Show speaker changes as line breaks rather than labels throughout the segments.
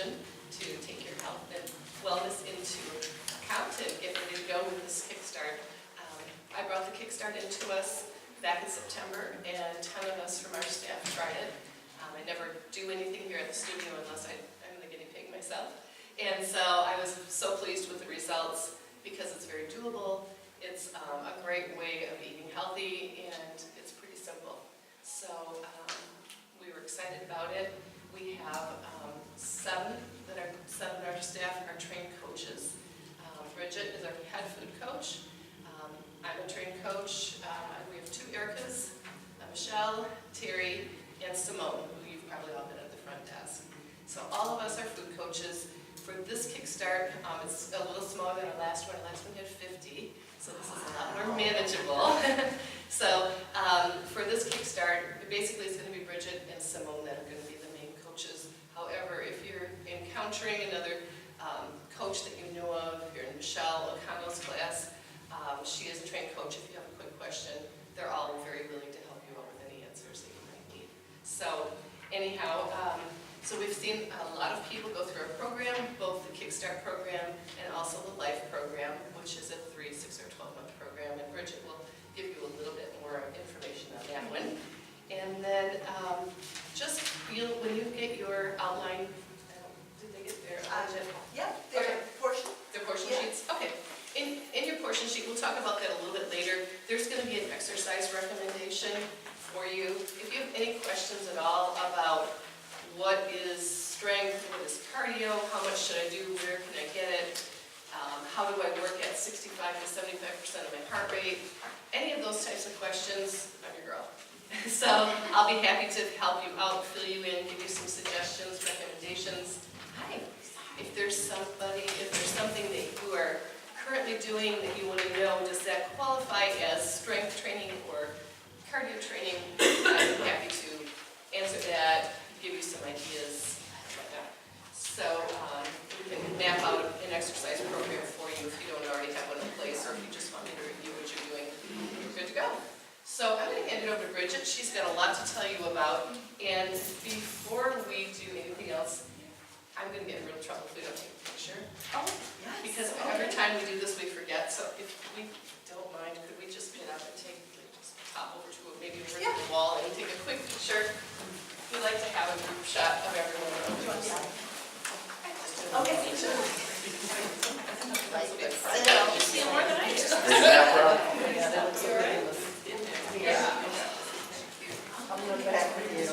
mission to take your health and wellness into account and get ready to go with this Kickstart. I brought the Kickstart into us back in September, and 10 of us from our staff tried it. I never do anything here at the studio unless I'm the guinea pig myself. And so I was so pleased with the results because it's very doable. It's a great way of eating healthy, and it's pretty simple. So we were excited about it. We have seven of our staff are trained coaches. Bridget is our head food coach. I'm a trained coach. We have two Ericas, Michelle, Terry, and Simone, who you've probably all been at the front desk. So all of us are food coaches. For this Kickstart, it's a little smaller than our last one. Our last one had 50, so this is a lot more manageable. So for this Kickstart, basically it's going to be Bridget and Simone that are going to be the main coaches. However, if you're encountering another coach that you know of, if you're in Michelle O'Connell's class, she is a trained coach. If you have a quick question, they're all very willing to help you out with any answers that you might need. So anyhow, so we've seen a lot of people go through our program, both the Kickstart program and also the Life program, which is a 3, 6, or 12-month program. And Bridget will give you a little bit more information on that one. And then just feel when you get your outline, did they get their outline?
Yeah, their portion.
Their portion sheets? Okay. In your portion sheet, we'll talk about that a little bit later. There's going to be an exercise recommendation for you. If you have any questions at all about what is strength, what is cardio, how much should I do, where can I get it, how do I work at 65 to 75% of my heart rate, any of those types of questions, I'm your girl. So I'll be happy to help you out, fill you in, give you some suggestions, recommendations. Hi. If there's something that you are currently doing that you want to know, does that qualify as strength training or cardio training, I'm happy to answer that, give you some ideas like that. So we can map out an exercise program for you if you don't already have one in place, or if you just want me to review what you're doing, you're good to go. So I'm going to hand it over to Bridget. She's got a lot to tell you about. And before we do anything else, I'm going to get in real trouble if we don't take a picture.
Oh, yes.
Because every time we do this, we forget. So if we don't mind, could we just get up and just pop over to maybe over to the wall and take a quick picture? We like to have a group shot of everyone.
Okay.
You see more than I do. Yeah.
I'm going to go back with you.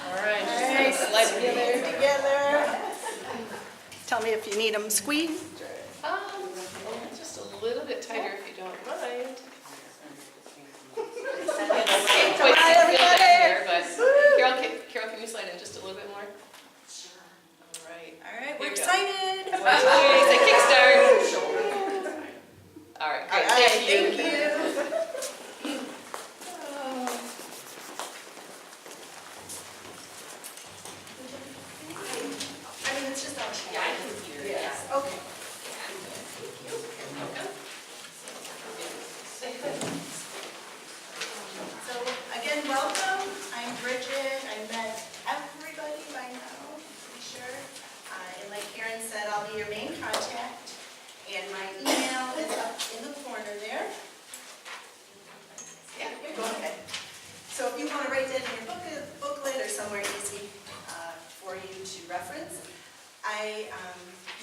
All right.
Let's get it together. Tell me if you need them squeezed.
Just a little bit tighter if you don't mind.
Hi, everybody.
Carol, can you slide in just a little bit more? All right.
All right, we're excited.
Say Kickstart. All right, great. Thank you.
Thank you. I mean, it's just on chat.
Yeah, I can hear.
Yes. Okay. So again, welcome. I'm Bridget. I met everybody by now, pretty sure. And like Karen said, I'll be your main contact. And my email is up in the corner there. Yeah, go ahead. So if you want to write that in your booklet or somewhere easy for you to reference. I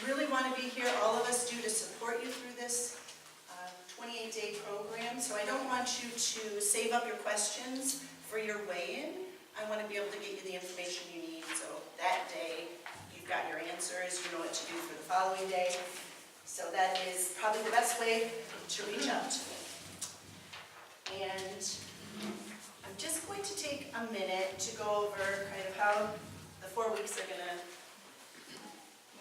really want to be here, all of us do, to support you through this 28-day program. So I don't want you to save up your questions for your weigh-in. I want to be able to get you the information you need. So that day, you've got your answers, you know what to do for the following day. So that is probably the best way to reach out to me. And I'm just going to take a minute to go over kind of how the 4 weeks are going to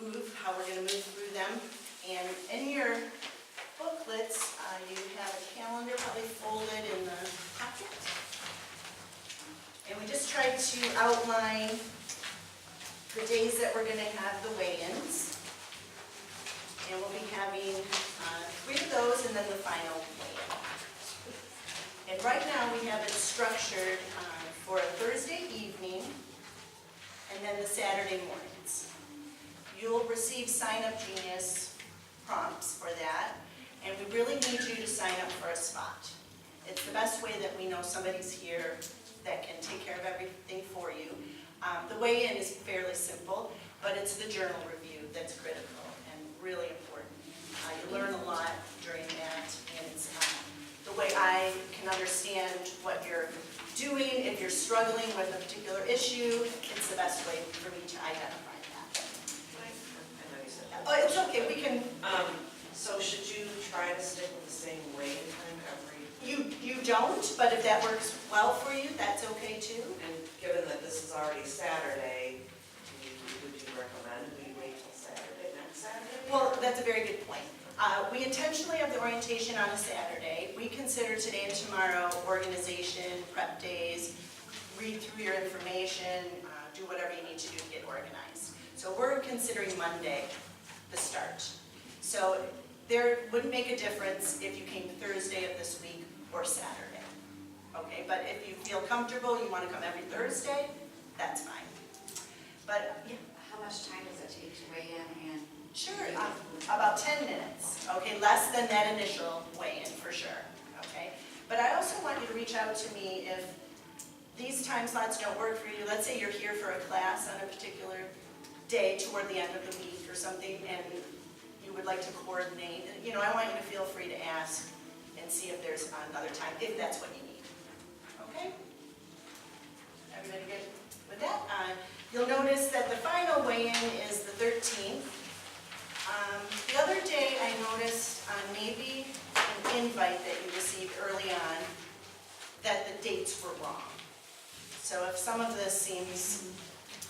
move, how we're going to move through them. And in your booklets, you have a calendar probably folded in the pocket. And we just tried to outline the days that we're going to have the weigh-ins. And we'll be having 3 of those and then the final weigh-in. And right now, we have it structured for a Thursday evening and then the Saturday mornings. You'll receive Sign Up Genius prompts for that, and we really need you to sign up for a spot. It's the best way that we know somebody's here that can take care of everything for you. The weigh-in is fairly simple, but it's the journal review that's critical and really important. You learn a lot during that, and it's the way I can understand what you're doing. If you're struggling with a particular issue, it's the best way for me to identify that.
I know you said that.
Oh, it's okay, we can,
So should you try to stick with the same weigh-in time every,
you don't, but if that works well for you, that's okay too.
and given that this is already Saturday, would you recommend we wait till Saturday, next Saturday?
Well, that's a very good point. We intentionally have the orientation on a Saturday. We consider today and tomorrow organization, prep days, read through your information, do whatever you need to do to get organized. So we're considering Monday the start. So there wouldn't make a difference if you came Thursday of this week or Saturday. Okay, but if you feel comfortable, you want to come every Thursday, that's fine. But yeah.
How much time does it take to weigh in and?
Sure, about 10 minutes, okay, less than that initial weigh-in for sure, okay? But I also want you to reach out to me if these time slots don't work for you. Let's say you're here for a class on a particular day toward the end of the week or something, and you would like to coordinate. You know, I want you to feel free to ask and see if there's another time, if that's what you need, okay? Everybody good with that? You'll notice that the final weigh-in is the 13th. The other day I noticed on maybe an invite that you received early on that the dates were wrong. So if some of this seems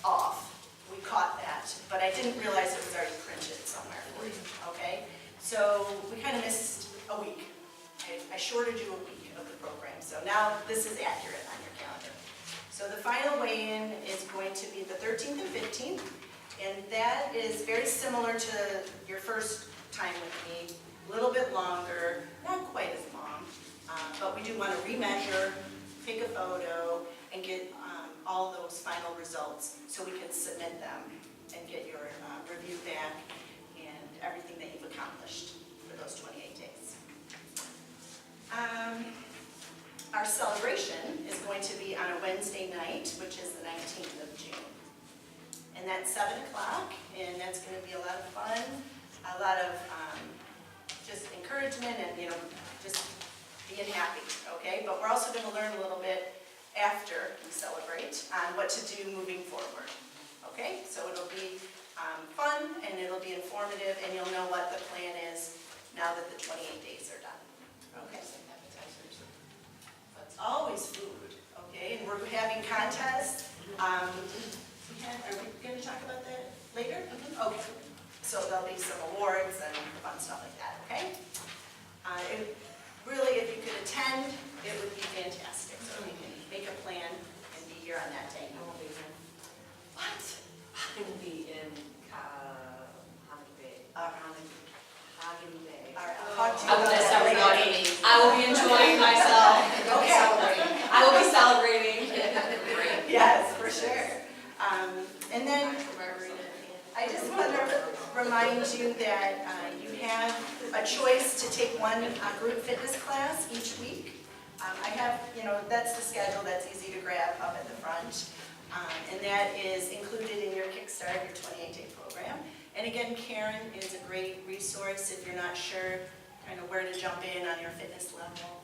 off, we caught that, but I didn't realize it was already printed somewhere for you, okay? So we kind of missed a week. I shorted you a week of the program, so now this is accurate on your calendar. So the final weigh-in is going to be the 13th and 15th. And that is very similar to your first time with me, a little bit longer, not quite as long, but we do want to remeasure, take a photo, and get all those final results so we can submit them and get your review back and everything that you've accomplished for those 28 days. Our celebration is going to be on a Wednesday night, which is the 19th of June. And that's 7 o'clock, and that's going to be a lot of fun, a lot of just encouragement and, you know, just being happy, okay? But we're also going to learn a little bit after we celebrate on what to do moving forward, okay? So it'll be fun, and it'll be informative, and you'll know what the plan is now that the 28 days are done, okay? It's always food, okay? And we're having contests. Are we going to talk about that later? Okay. So there'll be some awards and fun stuff like that, okay? Really, if you could attend, it would be fantastic. So we can make a plan and be here on that day.
I won't be here.
What?
I will be in Hagen Bay. Hagen Bay.
All right, I'll talk to you
I will
about
miss
that
everybody.
later.
I will be enjoying myself.
Okay.
I will be celebrating.
Yes, for sure. And then I just want to remind you that you have a choice to take one group fitness class each week. I have, you know, that's the schedule, that's easy to grab up at the front. And that is included in your Kickstart, your 28-day program. And again, Karen is a great resource if you're not sure kind of where to jump in on your fitness level.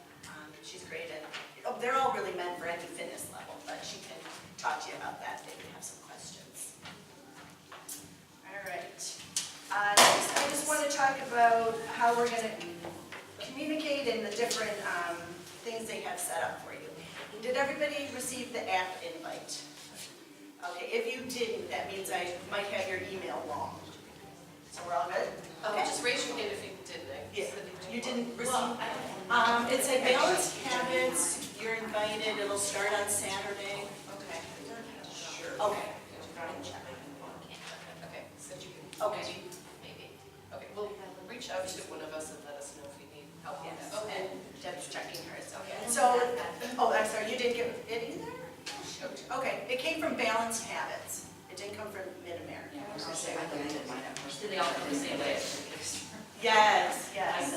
She's great, and they're all really meant for any fitness level, but she can talk to you about that if you have some questions. All right. Next, I just want to talk about how we're going to communicate and the different things they have set up for you. Did everybody receive the app invite? Okay, if you didn't, that means I might have your email wrong. So we're all good?
Oh, just raise your hand if you didn't.
Yeah. You didn't receive?
Well, I don't know.
It's a Balanced Habits. You're invited. It'll start on Saturday.
Okay.
Sure.
Okay.
Okay, so you can.
Okay.
Maybe. Okay, well, reach out to one of us and let us know if you need help with that. Okay.
And Deb's checking hers. Okay. So, oh, I'm sorry, you didn't get it either? Okay, it came from Balanced Habits. It didn't come from Mid-America.
Did they all come the same day?
Yes,
We
yes.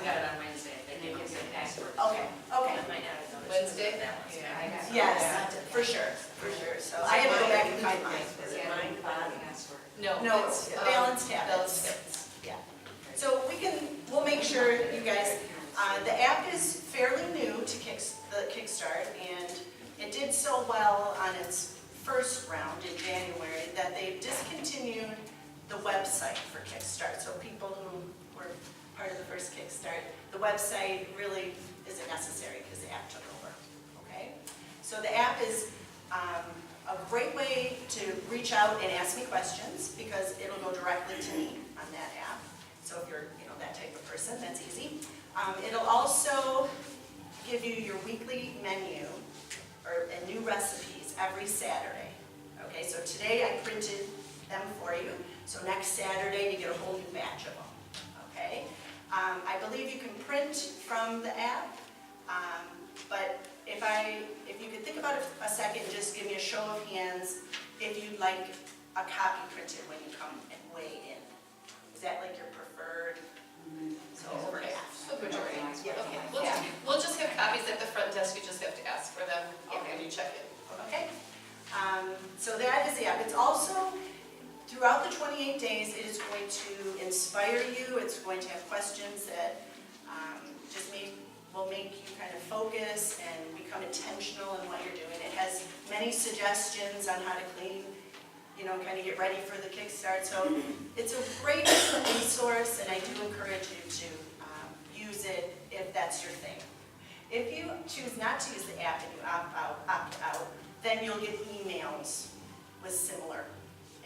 got it on Wednesday. They gave us a password.
Okay, okay.
I might not have noticed.
Wednesday?
Yeah, I got it.
Yes, for sure, for sure. So I have to go back and find mine.
Is it mind, body?
Password.
No,
No,
it's
Balanced Habits.
Balanced Habits.
Yeah. So we'll make sure you guys, the app is fairly new to the Kickstart, and it did so well on its first round in January that they've discontinued the website for Kickstart. So people who were part of the first Kickstart, the website really isn't necessary because the app took over, okay? So the app is a great way to reach out and ask me questions because it'll go directly to me on that app. So if you're that type of person, that's easy. It'll also give you your weekly menu and new recipes every Saturday. Okay, so today I printed them for you. So next Saturday you get a whole new batch of them. Okay, I believe you can print from the app, but if you could think about it a second, just give me a show of hands if you'd like a copy printed when you come and weigh in. Is that like your preferred? So over half.
A majority.
Yeah.
Okay,
Yeah.
we'll just have copies at the front desk, you just have to ask for them when you check in.
Okay, so that is the app. It's also, throughout the 28 days, it is going to inspire you. It's going to have questions that will make you kind of focus and become intentional in what you're doing. It has many suggestions on how to clean, kind of get ready for the Kickstart. So it's a great resource, and I do encourage you to use it if that's your thing. If you choose not to use the app and you opt out, then you'll get emails with similar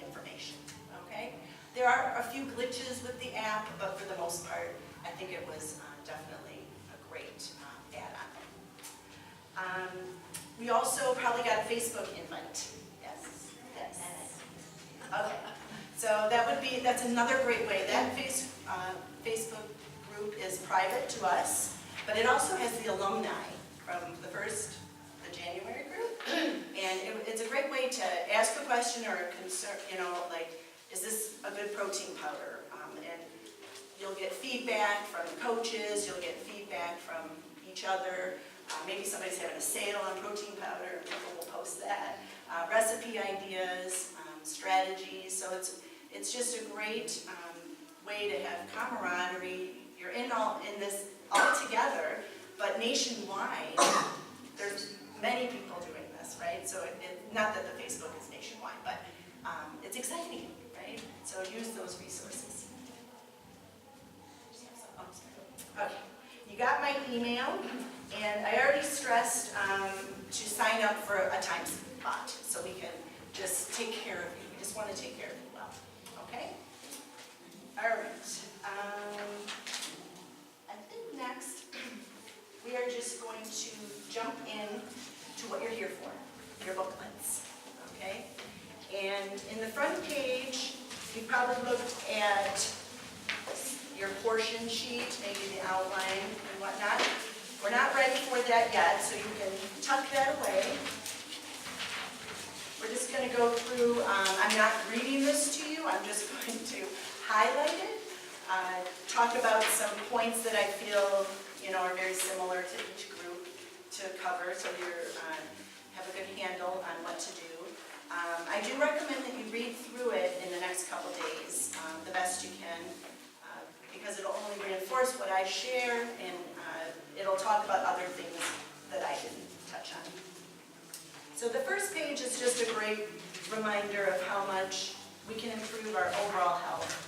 information, okay? There are a few glitches with the app, but for the most part, I think it was definitely a great add-on. We also probably got a Facebook invite. Yes? Yes. Okay, so that's another great way. That Facebook group is private to us, but it also has the alumni from the January group. And it's a great way to ask a question or a concern, like, is this a good protein powder? And you'll get feedback from the coaches, you'll get feedback from each other. Maybe somebody's having a sale on protein powder, and people will post that. Recipe ideas, strategies. So it's just a great way to have camaraderie. You're in this all together, but nationwide, there's many people doing this, right? So not that the Facebook is nationwide, but it's exciting, right? So use those resources. Okay, you got my email, and I already stressed to sign up for a time spot so we can just take care of you. We just want to take care of you well, okay? All right. I think next we are just going to jump in to what you're here for, your booklets, okay? And in the front page, you probably looked at your portion sheet, maybe the outline and whatnot. We're not ready for that yet, so you can tuck that away. We're just going to go through, I'm not reading this to you, I'm just going to highlight it, talk about some points that I feel are very similar to each group to cover, so you have a good handle on what to do. I do recommend that you read through it in the next couple days, the best you can, because it'll only reinforce what I share, and it'll talk about other things that I didn't touch on. So the first page is just a great reminder of how much we can improve our overall health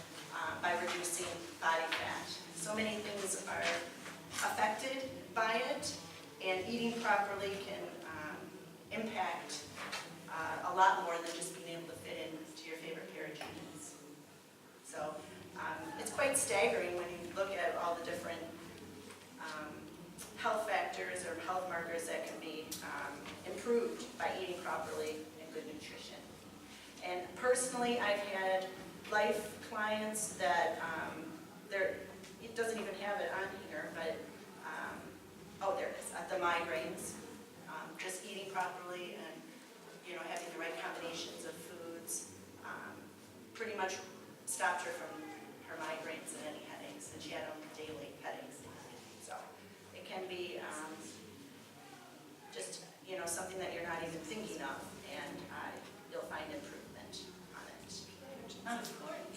by reducing body fat. So many things are affected by it, and eating properly can impact a lot more than just being able to fit into your favorite pair of jeans. So it's quite staggering when you look at all the different health factors or health markers that can be improved by eating properly and good nutrition. And personally, I've had life clients that it doesn't even have it on here, but oh, there it is, the migraines, just eating properly and, you know, having the right combinations of foods, pretty much stopped her from her migraines and any headaches, and she had them daily headaches. So it can be just, you know, something that you're not even thinking of, and you'll find improvement on it.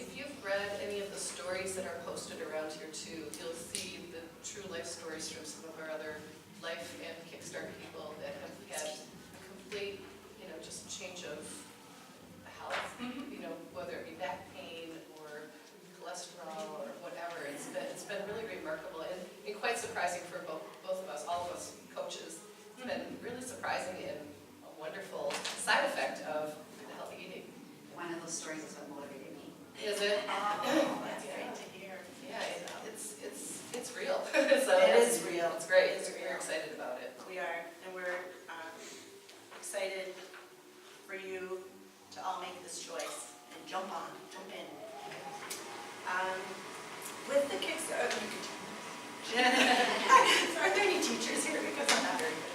If you've read any of the stories that are posted around here too, you'll see the true life stories from some of our other Life and Kickstart people that have had a complete, you know, just change of health, you know, whether it be back pain or cholesterol or whatever. It's been really remarkable and quite surprising for both of us, all of us coaches. It's been really surprising and a wonderful side effect of healthy eating.
One of those stories is what motivated me.
Is it?
Oh, that's great to hear.
Yeah, it's real. So
It is real.
It's great.
It is
We're
real.
excited about it.
We are, and we're excited for you to all make this choice and jump in. With the Kickstarter, you could are there any teachers here? Because I'm not very good.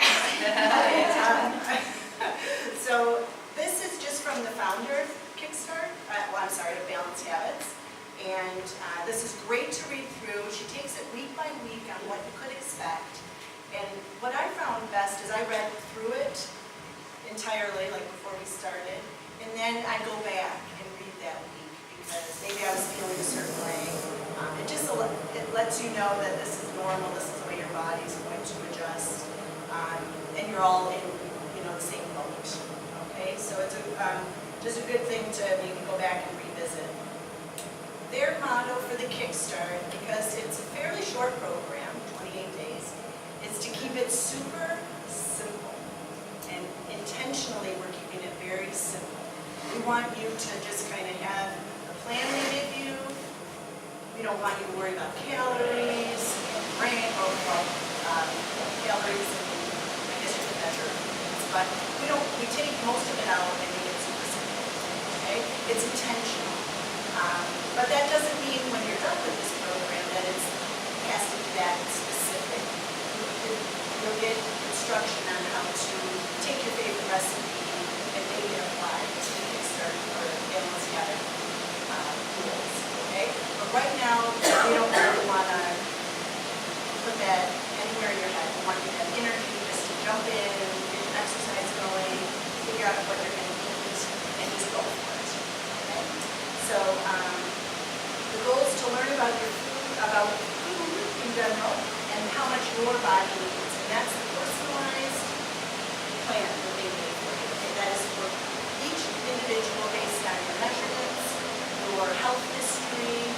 So this is just from the founder Kickstart, well, I'm sorry, of Balanced Habits. And this is great to read through. She takes it week by week on what you could expect. And what I found best is I read through it entirely, like before we started, and then I go back and read that week because maybe I was feeling a certain way. It lets you know that this is normal, this is the way your body's going to adjust, and you're all in, you know, the same boat. Okay, so it's just a good thing to maybe go back and revisit. Their motto for the Kickstart, because it's a fairly short program, 28 days, is to keep it super simple. And intentionally, we're keeping it very simple. We want you to just kind of have the plan they give you. We don't want you to worry about calories, calories, and I guess you can measure things, but we take most of it out and make it super simple. Okay? It's intentional. But that doesn't mean when you're done with this program that it has to be that specific. You'll get instruction on how to take your favorite recipe and make it apply to the Kickstart or Balanced Habit rules. Okay? But right now, we don't really want to put that anywhere in your head. We want you to have energy just to jump in, get your exercise going, figure out what you're going to eat, and just go for it. Okay? So the goal is to learn about your food, about food in general, and how much your body needs. And that's the personalized plan that they made for you. Okay? That is for each individual based on your measurements, your health history,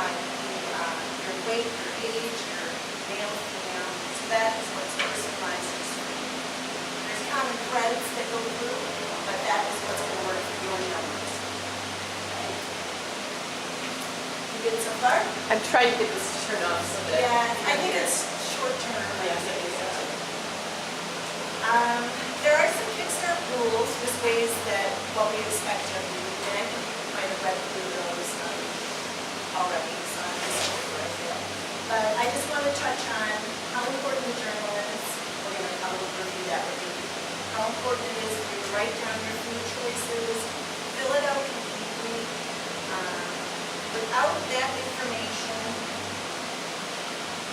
your weight, your age, your male, female. So that is what's personalized. There's common threads that go through, but that is what's going to work for your numbers. Good so far?
I'm trying to get this to turn off so that.
Yeah, I think it's short term. There are some Kickstart rules, just ways that what we expect of you, and I think you might have read through those already, so I'm just over I feel. But I just want to touch on how important the journal is. We're going to probably review that with you. How important it is for you to write down your food choices, fill it out completely. Without that information,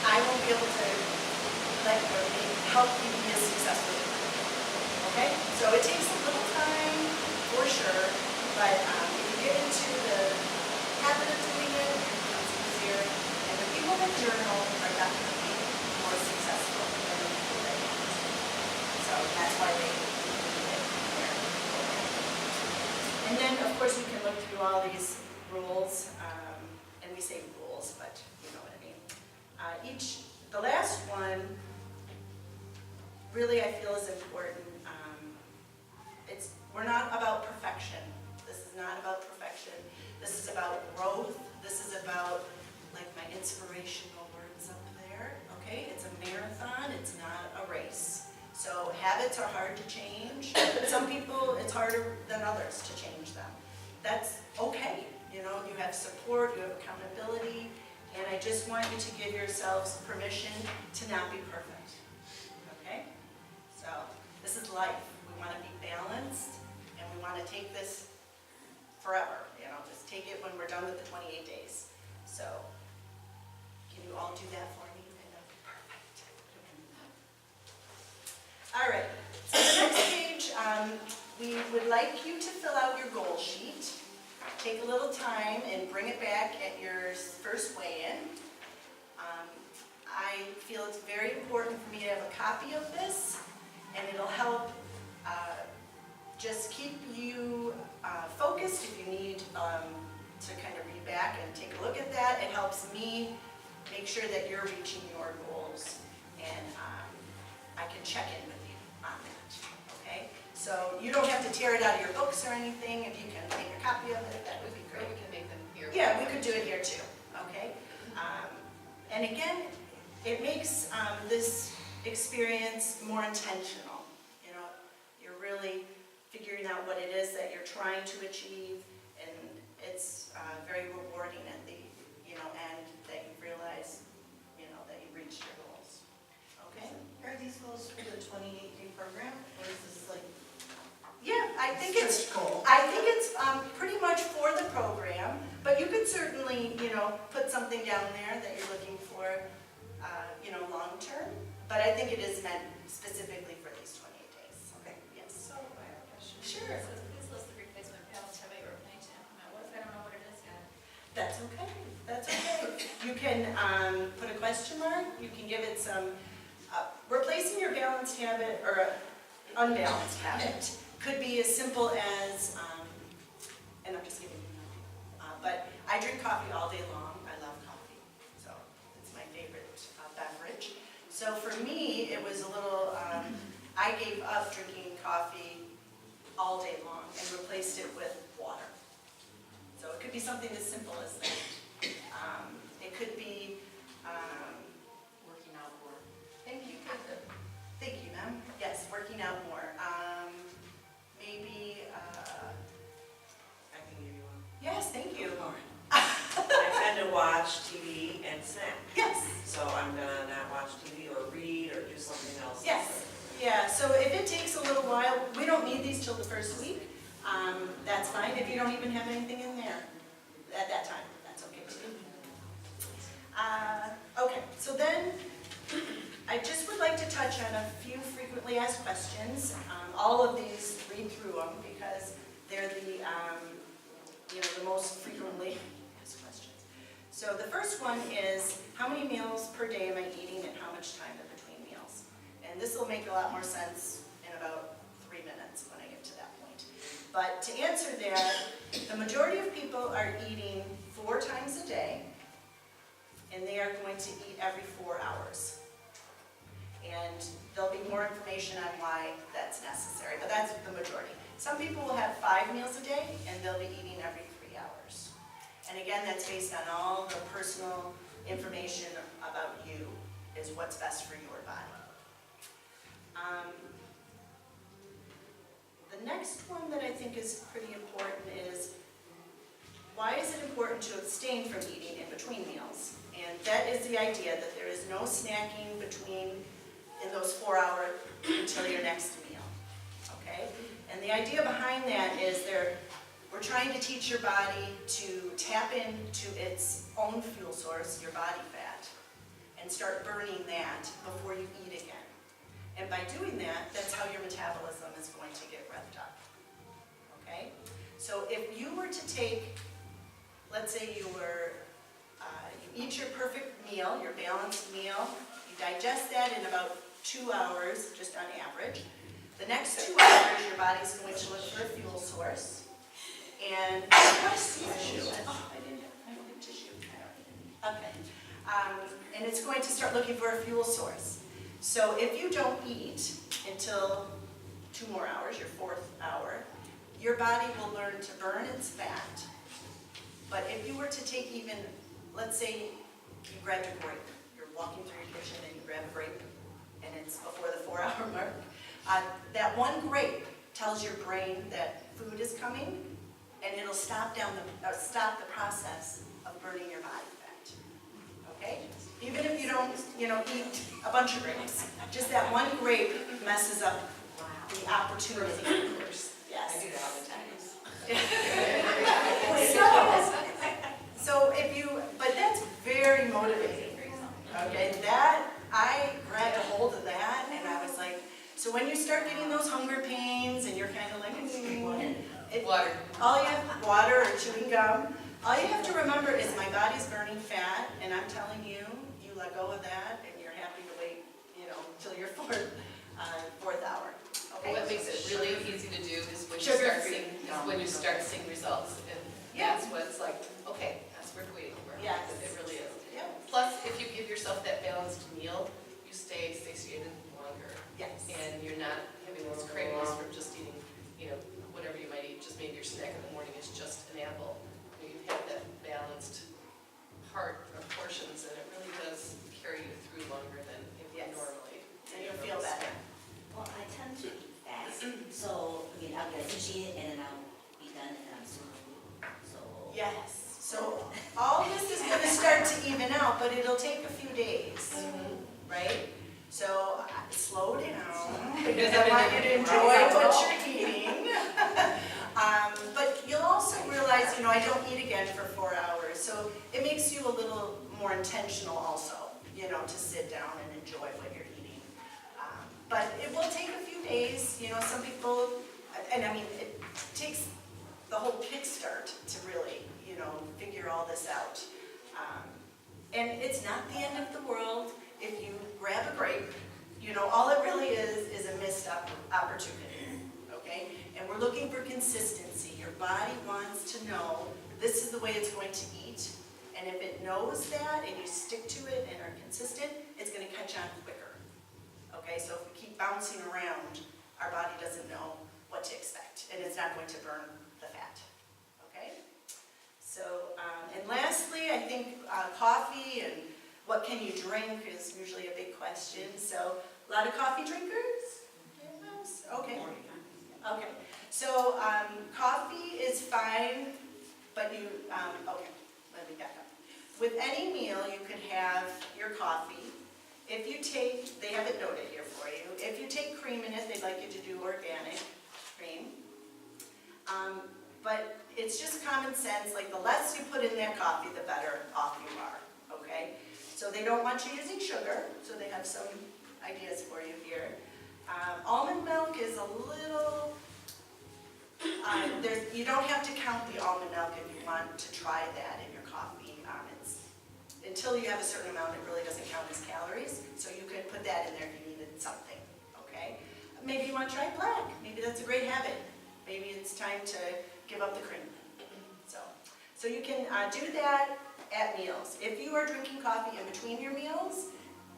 I won't be able to help you be as successful as you can. Okay? So it takes a little time, for sure, but if you get into the habit of doing it, it becomes easier. And the people that journal are definitely more successful than the people that don't. So that's why they need it in their program. And then, of course, you can look through all these rules, and we say rules, but you know what I mean. The last one, really I feel is important. We're not about perfection. This is not about perfection. This is about growth. This is about, like my inspirational words up there, okay? It's a marathon, it's not a race. So habits are hard to change. Some people, it's harder than others to change them. That's okay. You know, you have support, you have accountability, and I just want you to give yourselves permission to not be perfect. life. We want to be balanced, and we want to take this forever, just take it when we're done with the 28 days. So, can you all do that for me? And that'd be perfect. All right, so the next page, we would like you to fill out your goal sheet. Take a little time and bring it back at your first weigh-in. I feel it's very important for me to have a copy of this, and it'll help just keep you focused if you need to kind of read back and take a look at that. It helps me make sure that you're reaching your goals, and I can check in with you on that, okay? So you don't have to tear it out of your books or anything. If you can make a copy of it, that would be
Or
great.
we can make them here.
Yeah, we could do it here too, okay? And again, it makes this experience more intentional. You're really figuring out what it is that you're trying to achieve, and it's very rewarding at the end that you realize that you've reached your goals. Okay?
Are these goals for the 28-day program, or is this like
Yeah, I think it's
stretch goal?
pretty much for the program, but you could certainly, put something down there that you're looking for, long-term. But I think it is meant specifically for these 28 days.
Okay.
Yes.
So, I have a question.
Sure.
It says, please list the replacement panels, have you replaced them? What if I don't know what it is yet?
That's okay. That's okay. You can put a question mark. You can give it some, replacing your balanced habit or unbalanced habit could be as simple as, and I'm just kidding, but I drink coffee all day long. I love coffee, so it's my favorite beverage. So for me, it was a little, I gave up drinking coffee all day long and replaced it with water. So it could be something as simple as that. It could be,
Working out more.
thank you, ma'am. Yes, working out more. Maybe,
I can give you one.
yes, thank you.
I tend to watch TV and snack,
Yes,
so I'm gonna not watch TV or read or do something else.
yes. Yeah, so if it takes a little while, we don't need these till the first week. That's fine if you don't even have anything in there at that time. That's okay too. Okay, so then I just would like to touch on a few frequently asked questions. All of these, read through them because they're the most frequently asked questions. So the first one is, how many meals per day am I eating and how much time in between meals? And this will make a lot more sense in about 3 minutes when I get to that point. But to answer that, the majority of people are eating 4 times a day, and they are going to eat every 4 hours. And there'll be more information on why that's necessary, but that's the majority. Some people will have 5 meals a day, and they'll be eating every 3 hours. And again, that's based on all the personal information about you, is what's best for your body. The next one that I think is pretty important is, why is it important to abstain from eating in between meals? And that is the idea that there is no snacking in those 4 hours until your next meal, okay? And the idea behind that is we're trying to teach your body to tap into its own fuel source, your body fat, and start burning that before you eat again. And by doing that, that's how your metabolism is going to get revved up, okay? So if you were to take, let's say you eat your perfect meal, your balanced meal, you digest that in about 2 hours, just on average. The next 2 hours, your body's going to look for a fuel source. And, I don't have tissue. Okay. And it's going to start looking for a fuel source. So if you don't eat until 2 more hours, your 4th hour, your body will learn to burn its fat. But if you were to take even, let's say you grabbed a grape, you're walking through your kitchen and you grab a grape, and it's before the 4-hour mark, that one grape tells your brain that food is coming, and it'll stop the process of burning your body fat. Okay? Even if you don't, eat a bunch of grapes, just that one grape messes up the opportunity.
Of course.
Yes.
I do that all the time.
So if you, but that's very motivating, okay? That, I grabbed a hold of that and I was like, so when you start getting those hunger pains and you're kind of like,
Water.
all you have, water or chewing gum, all you have to remember is my body's burning fat and I'm telling you, you let go of that and you're happy to wait, till your fourth hour, okay?
What makes it really easy to do is when you
Sugar-free.
start seeing results. And
Yeah.
that's what's like, okay, that's worth waiting for.
Yes.
It really is.
Yep.
Plus, if you give yourself that balanced meal, you stay satiated longer.
Yes.
And you're not having those cravings from just eating, whatever you might eat, just maybe your snack in the morning is just an apple. You have that balanced part of portions, and it really does carry you through longer than if you
Yes.
normally.
And you'll feel better.
Well, I tend to eat fast, so, I'll get sushi and then I'll be done and I'm super full, so.
Yes, so all this is gonna start to even out, but it'll take a few days, right? So slow down, because I want you to enjoy what you're eating. But you'll also realize, I don't eat again for 4 hours, so it makes you a little more intentional also, to sit down and enjoy what you're eating. But it will take a few days, some people, and I mean, it takes the whole kickstart to really, figure all this out. And it's not the end of the world if you grab a grape. All it really is a missed opportunity, okay? And we're looking for consistency. Your body wants to know this is the way it's going to eat. And if it knows that and you stick to it and are consistent, it's going to catch on quicker. Okay, so if we keep bouncing around, our body doesn't know what to expect, and it's not going to burn the fat. Okay? So, and lastly, I think coffee and what can you drink is usually a big question. So, a lot of coffee drinkers? Yes. Okay. Okay. So, coffee is fine, but okay, let me back up. With any meal, you could have your coffee. If you take, they have it noted here for you, if you take cream in it, they'd like you to do organic cream. But it's just common sense, like the less you put in that coffee, the better off you are, okay? So they don't want you using sugar, so they have some ideas for you here. Almond milk is a little, you don't have to count the almond milk if you want to try that in your coffee. Until you have a certain amount, it really doesn't count as calories, so you could put that in there if you needed something, okay? Maybe you want to try black. Maybe that's a great habit. Maybe it's time to give up the cream. So you can do that at meals. If you are drinking coffee in between your meals,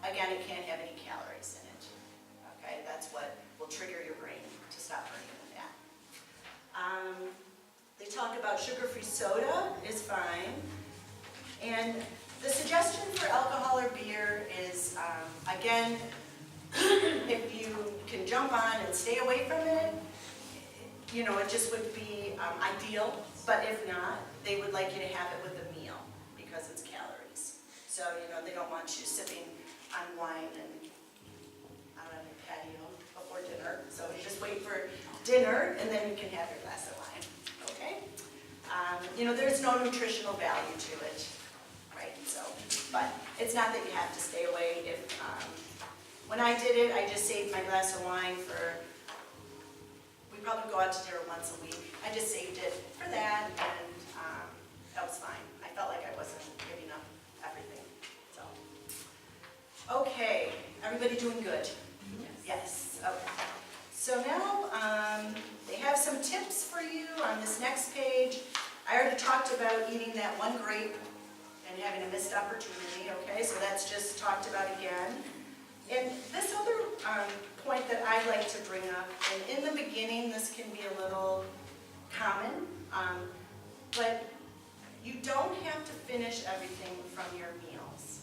again, it can't have any calories in it, okay? That's what will trigger your brain to stop burning the fat. They talk about sugar-free soda is fine, and the suggestion for alcohol or beer is, again, if you can jump on and stay away from it, it just would be ideal. But if not, they would like you to have it with a meal because it's calories. So, they don't want you sipping on wine and out on your patio before dinner. So you just wait for dinner and then you can have your glass of wine, okay? There's no nutritional value to it. Right, but it's not that you have to stay away. When I did it, I just saved my glass of wine for, we probably go out to dinner once a week. I just saved it for that, and that was fine. I felt like I wasn't giving up everything, so. Okay, everybody doing good? Yes, okay. So now, they have some tips for you on this next page. I already talked about eating that one grape and having a missed opportunity, okay? So that's just talked about again. And this other point that I like to bring up, and in the beginning this can be a little common, but you don't have to finish everything from your meals.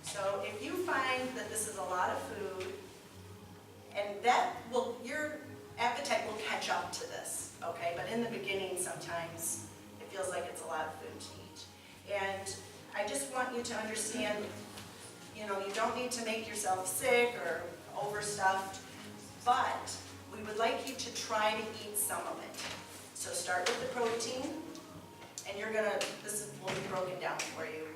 So if you find that this is a lot of food, and your appetite will catch up to this, okay? But in the beginning sometimes it feels like it's a lot of food to eat. And I just want you to understand, you don't need to make yourself sick or overstuffed, but try to eat some of it. So start with the protein, and will be broken down for you.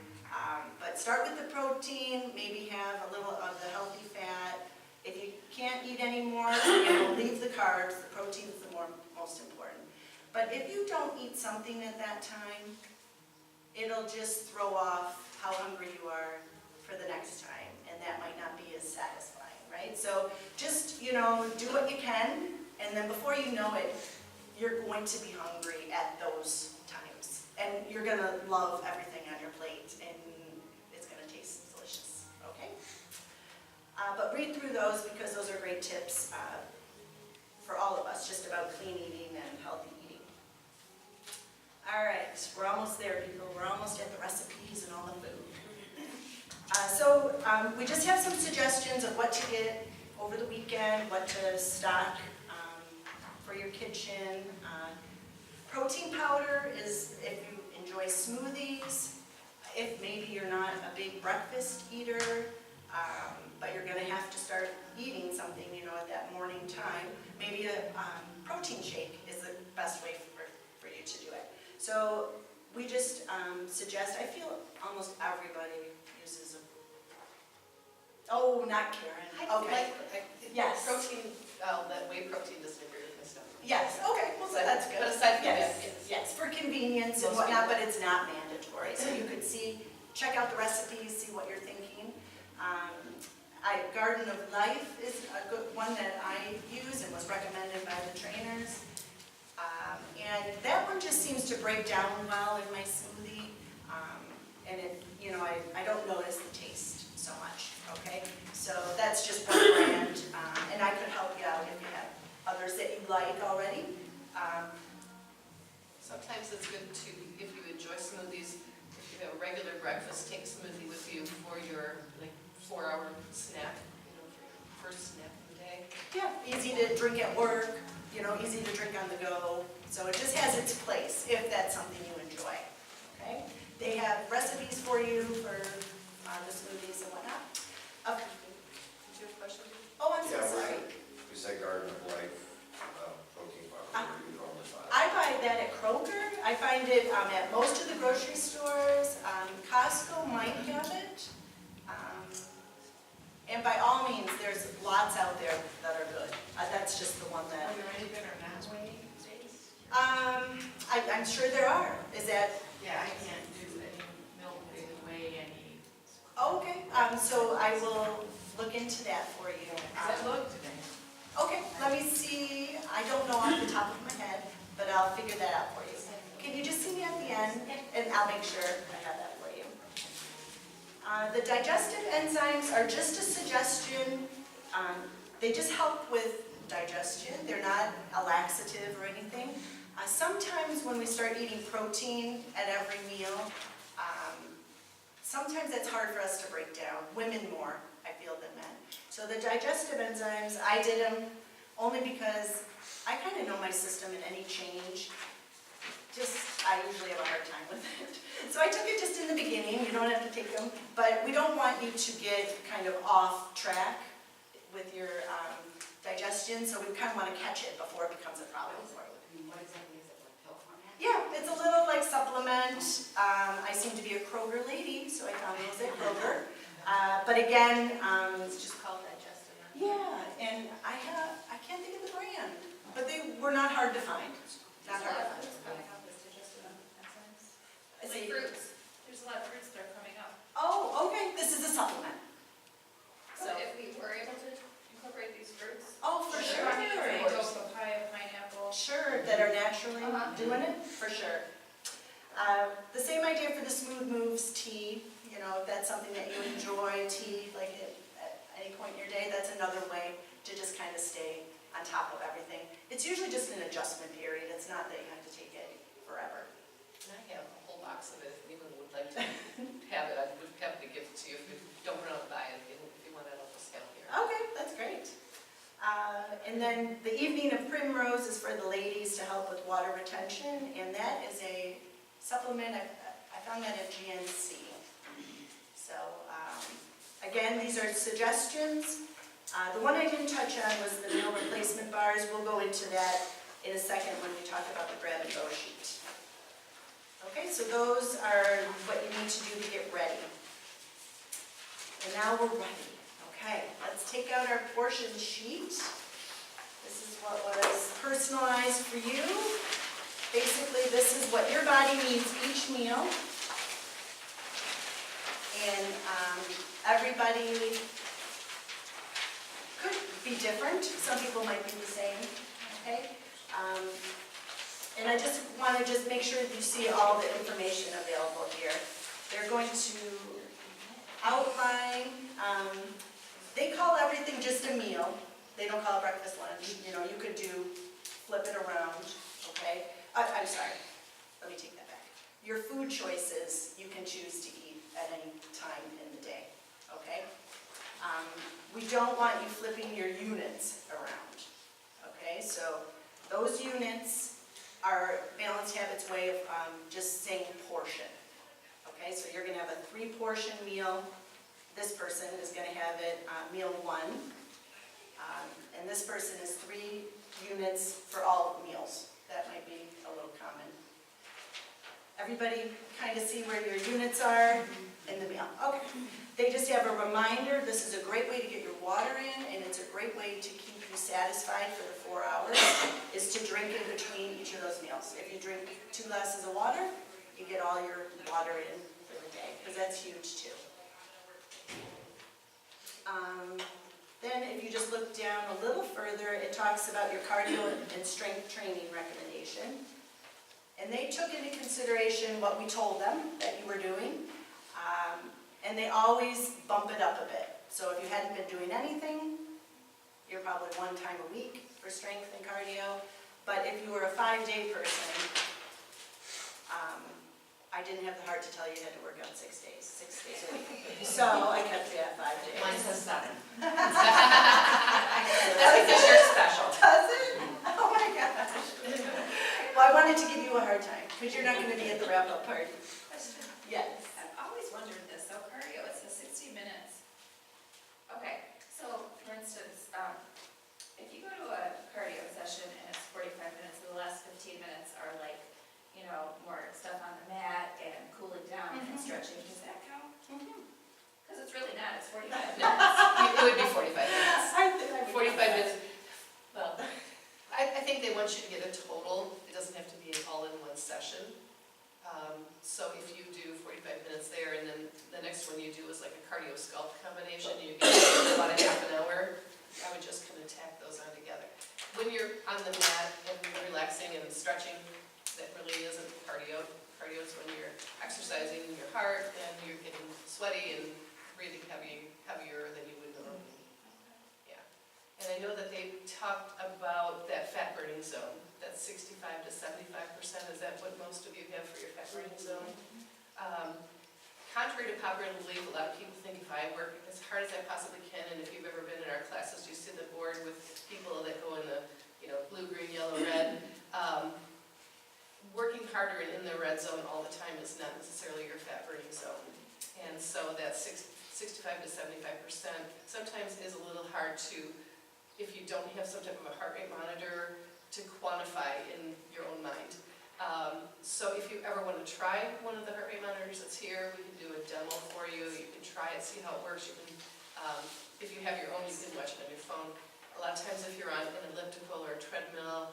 But start with the protein, maybe have a little of the healthy fat. If you can't eat anymore, leave the carbs. The protein is the most important. But if you don't eat something at that time, it'll just throw off how hungry you are for the next time, and that might not be as satisfying, right? So just, do what you can, and then before you know it, you're going to be hungry at those times. And you're gonna love everything on your plate, and it's gonna taste delicious, okay? But read through those because those are great tips for all of us, just about clean eating and healthy eating. All right, we're almost there, people. We're almost at the recipes and all the food. So we just have some suggestions of what to get over the weekend, what to stock for your kitchen. Protein powder is if you enjoy smoothies, if maybe you're not a big breakfast eater, but you're going to have to start eating something, at that morning time. Maybe a protein shake is the best way for you to do it. So we just suggest, I feel almost everybody uses not Karen. Okay. Yes.
Protein, that whey protein doesn't agree with my stuff.
Yes, okay, well, so that's good.
But aside from
Yes,
that,
yes, for convenience and
Most
whatnot, but it's not mandatory. So you could check out the recipes, see what you're thinking. Garden of Life is a good one that I use and was recommended by the trainers. And that one just seems to break down well in my smoothie. And I don't notice the taste so much, okay? So that's just one brand, and I could help you out if you have others that you like already.
Sometimes it's good to, if you enjoy smoothies, if you have a regular breakfast, take a smoothie with you for your 4-hour snack, for your first snack of the day.
Yeah, easy to drink at work, easy to drink on the go. So it just has its place if that's something you enjoy, okay? They have recipes for you for the smoothies and whatnot. Okay.
Did you have a question?
Oh, I'm so
Yeah,
sorry.
We say Garden of Life, protein powder, where do you normally buy it?
I buy that at Kroger. I find it at most of the grocery stores. Costco might have it. And by all means, there's lots out there that are good. That's just the one that...
Are there any that are not whey based?
I'm sure there are. Is that...
Yeah, I can't do any milk-based whey, any.
Okay, so I will look into that for you.
Does that look today?
Okay, let me see. I don't know off the top of my head, but I'll figure that out for you. Can you just see me at the end, and I'll make sure I have that for you. The digestive enzymes are just a suggestion. They just help with digestion. They're not a laxative or anything. Sometimes when we start eating protein at every meal, sometimes it's hard for us to break down. Women more, I feel, than men. So the digestive enzymes, I did them only because I kind of know my system and any change. I usually have a hard time with it. So I took it just in the beginning. You don't have to take them. But we don't want you to get kind of off track with your digestion. So we kind of want to catch it before it becomes a problem for you.
What exactly is it, like pill format?
Yeah, it's a little like supplement. I seem to be a Kroger lady, so I found those at Kroger. But again,
It's just called digestive.
yeah, and I can't think of the brand, but they were not hard to find. Not hard to find. I see.
Fruits, there's a lot of fruits that are coming up.
Oh, okay, this is a supplement.
So if we were able to incorporate these fruits.
Oh, for sure.
Mango, papaya, pineapple.
Sure, that are naturally doing it, for sure. The same idea for the Smooth Moves tea. If that's something that you enjoy, tea, like at any point in your day, that's another way to just kind of stay on top of everything. It's usually just an adjustment period. It's not that you have to take it forever.
And I have a whole box of it, if anyone would like to have it, I would have to give it to you if you don't run out and buy it, if you want it, I'll just have it here.
Okay, that's great. And then the Evening of Primrose is for the ladies to help with water retention, and that is a supplement. I found that at GNC. So again, these are suggestions. The one I didn't touch on was the meal replacement bars. ours. We'll go into that in a second when we talk about the grab and go sheet. Okay, so those are what you need to do to get ready. And now we're ready. Okay, let's take out our portion sheet. This is what was personalized for you. Basically, this is what your body needs each meal. And everybody could be different. Some people might be the same, okay? And I just want to make sure that you see all the information available here. They're going to outline, they call everything just a meal. They don't call it breakfast, lunch. You know, you could flip it around, okay? I'm sorry, let me take that back. Your food choices you can choose to eat at any time in the day, okay? We don't want you flipping your units around, okay? So those units are Balanced Habits way of just saying portion, okay? So you're gonna have a 3-portion meal. This person is gonna have it meal 1, and this person is 3 units for all meals. That might be a little common. Everybody kind of see where your units are in the meal. Okay. They just have a reminder, this is a great way to get your water in, and it's a great way to keep you satisfied for the 4 hours, is to drink in between each of those meals. If you drink 2 glasses of water, you get all your water in for the day, because that's huge too. Then if you just look down a little further, it talks about your cardio and strength training recommendation. And they took into consideration what we told them that you were doing, and they always bump it up a bit. So if you hadn't been doing anything, you're probably 1 time a week for strength and cardio. But if you were a 5-day person, I didn't have the heart to tell you you had to work out 6 days a week. So I kept you at 5 days.
Mine says 7.
That's
because you're special.
Does it? Oh my gosh. Well, I wanted to give you a hard time, because you're not going to be at the wrap-up party. Yes.
I've always wondered this, so cardio, it says 60 minutes. Okay, so for instance, if you go to a cardio session and it's 45 minutes, and the last 15 minutes are like, you know, more stuff on the mat and cooling down and stretching, does that count? Because it's really not, it's 45 minutes.
It would be 45 minutes.
I think I would
45
guess
minutes. Well, I think they want you to get a total. It doesn't have to be all in one session. So if you do 45 minutes there, and then the next one you do is like a cardio sculpt combination, you get about a half an hour, I would just kind of tack those on together. When you're on the mat and relaxing and stretching, that really isn't cardio. Cardio is when you're exercising your heart and you're getting sweaty and breathing heavier than you would normally. Yeah. And I know that they talked about that fat burning zone, that's 65 to 75%. Is that what most of you have for your fat burning zone? Contrary to popular belief, a lot of people think if I work as hard as I possibly can, and if you've ever been in our classes, you see the board with people that go in the, blue, green, yellow, red. Working harder and in the red zone all the time is not necessarily your fat burning zone. And so that 65 to 75% sometimes is a little hard to, if you don't have some type of a heart rate monitor, to quantify in your own mind. So if you ever want to try one of the heart rate monitors that's here, we can do a demo for you. You can try it, see how it works. You can, if you have your own, you can watch it on your phone. A lot of times if you're on an elliptical or a treadmill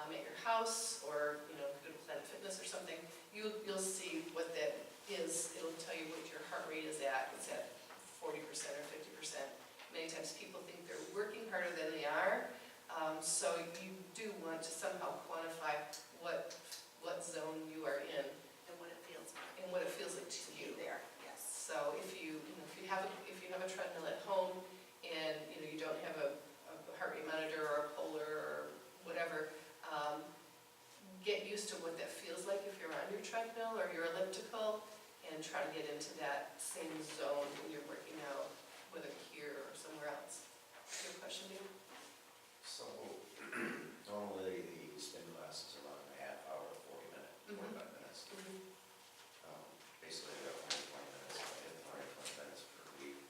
at your house, or go to Planet Fitness or something, you'll see what that is. It'll tell you what your heart rate is at. It's at 40% or 50%. Many times people think they're working harder than they are. So you do want to somehow quantify what zone you are in
And what it feels like.
and what it feels like to you.
There, yes.
So if you have a treadmill at home and you don't have a heart rate monitor or a Polar or whatever, get used to what that feels like if you're on your treadmill or your elliptical, and try to get into that same zone when you're working out, whether here or somewhere else. Your question, Dave?
So normally the spin class is around a half hour, 40 minutes, 45 minutes. Basically, we have 120 minutes, I hit 120 minutes per week.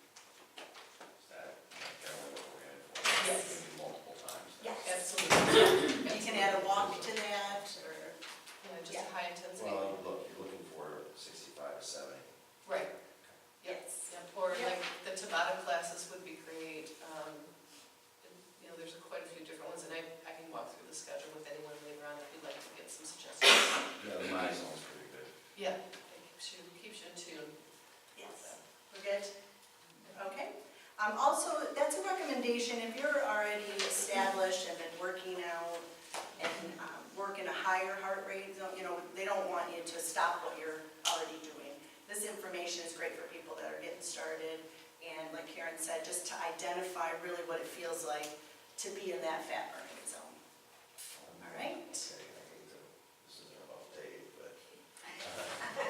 Is that generally what we're in for?
Yes.
Maybe multiple times?
Yes.
Absolutely.
working out and work in a higher heart rate zone, they don't want you to stop what you're already doing. This information is great for people that are getting started, and like Karen said, just to identify really what it feels like to be in that fat burning zone. All right.
Okay, this isn't about Dave, but,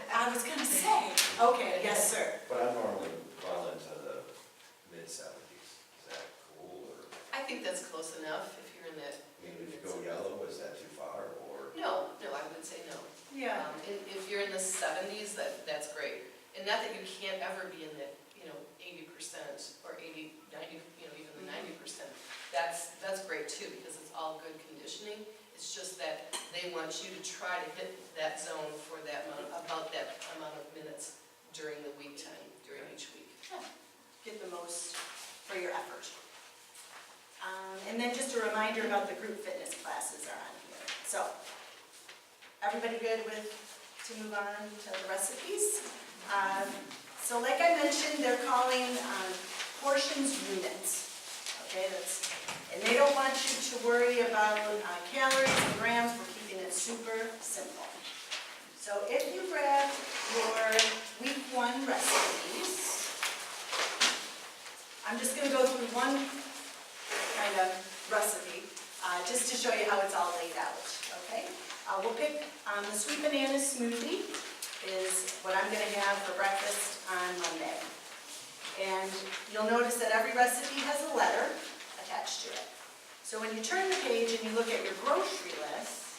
I was gonna say, okay, yes, sir.
but I'm normally well into the mid-70s. Is that cool, or,
I think that's close enough if you're in that.
I mean, if you go yellow, is that too far, or?
No, I would say no.
Yeah.
If you're in the 70s, that's great. And not that you can't ever be in the, 80% or 80, 90, even the 90%. That's great too, because it's all good conditioning. It's just that they want you to try to hit that zone for about that amount of minutes during the week time, during each week.
Get the most for your effort. And then just a reminder about the group fitness classes are on here. So, everybody good to move on to the recipes? So like I mentioned, they're calling portions units. Okay, and they don't want you to worry about calories and grams. We're keeping it super simple. So if you grab your week 1 recipes, I'm just going to go through one kind of recipe just to show you how it's all laid out. Okay, we'll pick the sweet banana smoothie is what I'm going to have for breakfast on Monday. And you'll notice that every recipe has a letter attached to it. So when you turn the page and you look at your grocery list,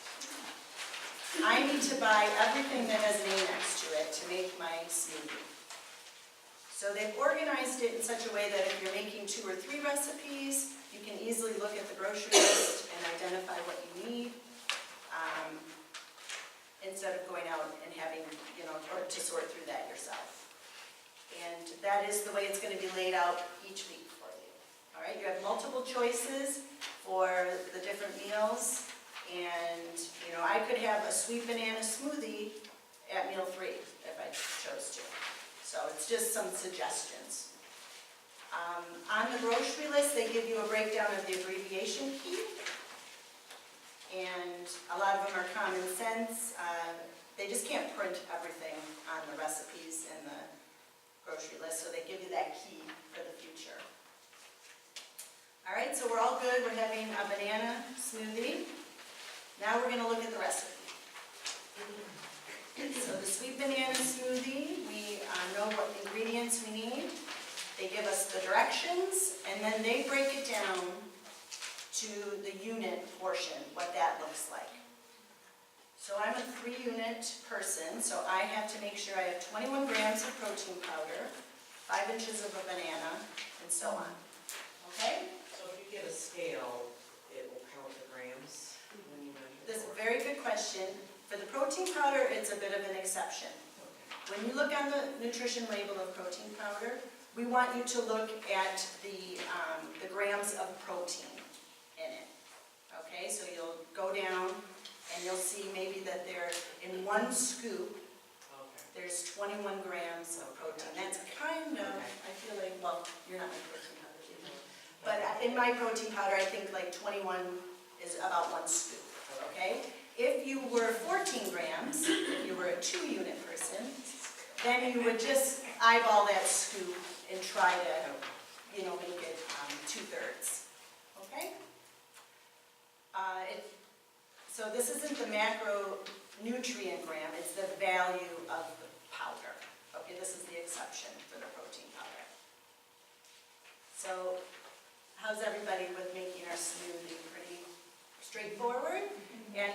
I need to buy everything that has an A next to it to make my smoothie. So they've organized it in such a way that if you're making 2 or 3 recipes, you can easily look at the grocery list and identify what you need, instead of going out and having, or to sort through that yourself. And that is the way it's going to be laid out each week for you. All right, you have multiple choices for the different meals, and I could have a sweet banana smoothie at meal 3 if I chose to. So it's just some suggestions. On the grocery list, they give you a breakdown of the abbreviation key, and a lot of them are common sense. They just can't print everything on the recipes in the grocery list, so they give you that key for the future. All right, so we're all good. We're having a banana smoothie. Now we're going to look at the recipe. So the sweet banana smoothie, we know what ingredients we need. They give us the directions, and then they break it down to the unit portion, what that looks like. So I'm a 3-unit person, so I have to make sure I have 21 grams of protein powder, 5 inches of a banana, and so on. Okay?
So if you get a scale, it will count the grams when you measure?
This is a very good question. For the protein powder, it's a bit of an exception. When you look on the nutrition label of protein powder, we want you to look at the grams of protein in it. Okay, so you'll go down and you'll see maybe that there, in 1 scoop, there's 21 grams of protein. That's kind of, I feel like, well, you're not my protein powder, you know. But in my protein powder, I think like 21 is about 1 scoop, okay? If you were 14 grams, if you were a 2-unit person, then you would just eyeball that scoop and try to, make it 2/3, okay? So this isn't the macronutrient gram, it's the value of the powder. Okay, this is the exception for the protein powder. So how's everybody with making our smoothie? Pretty straightforward? And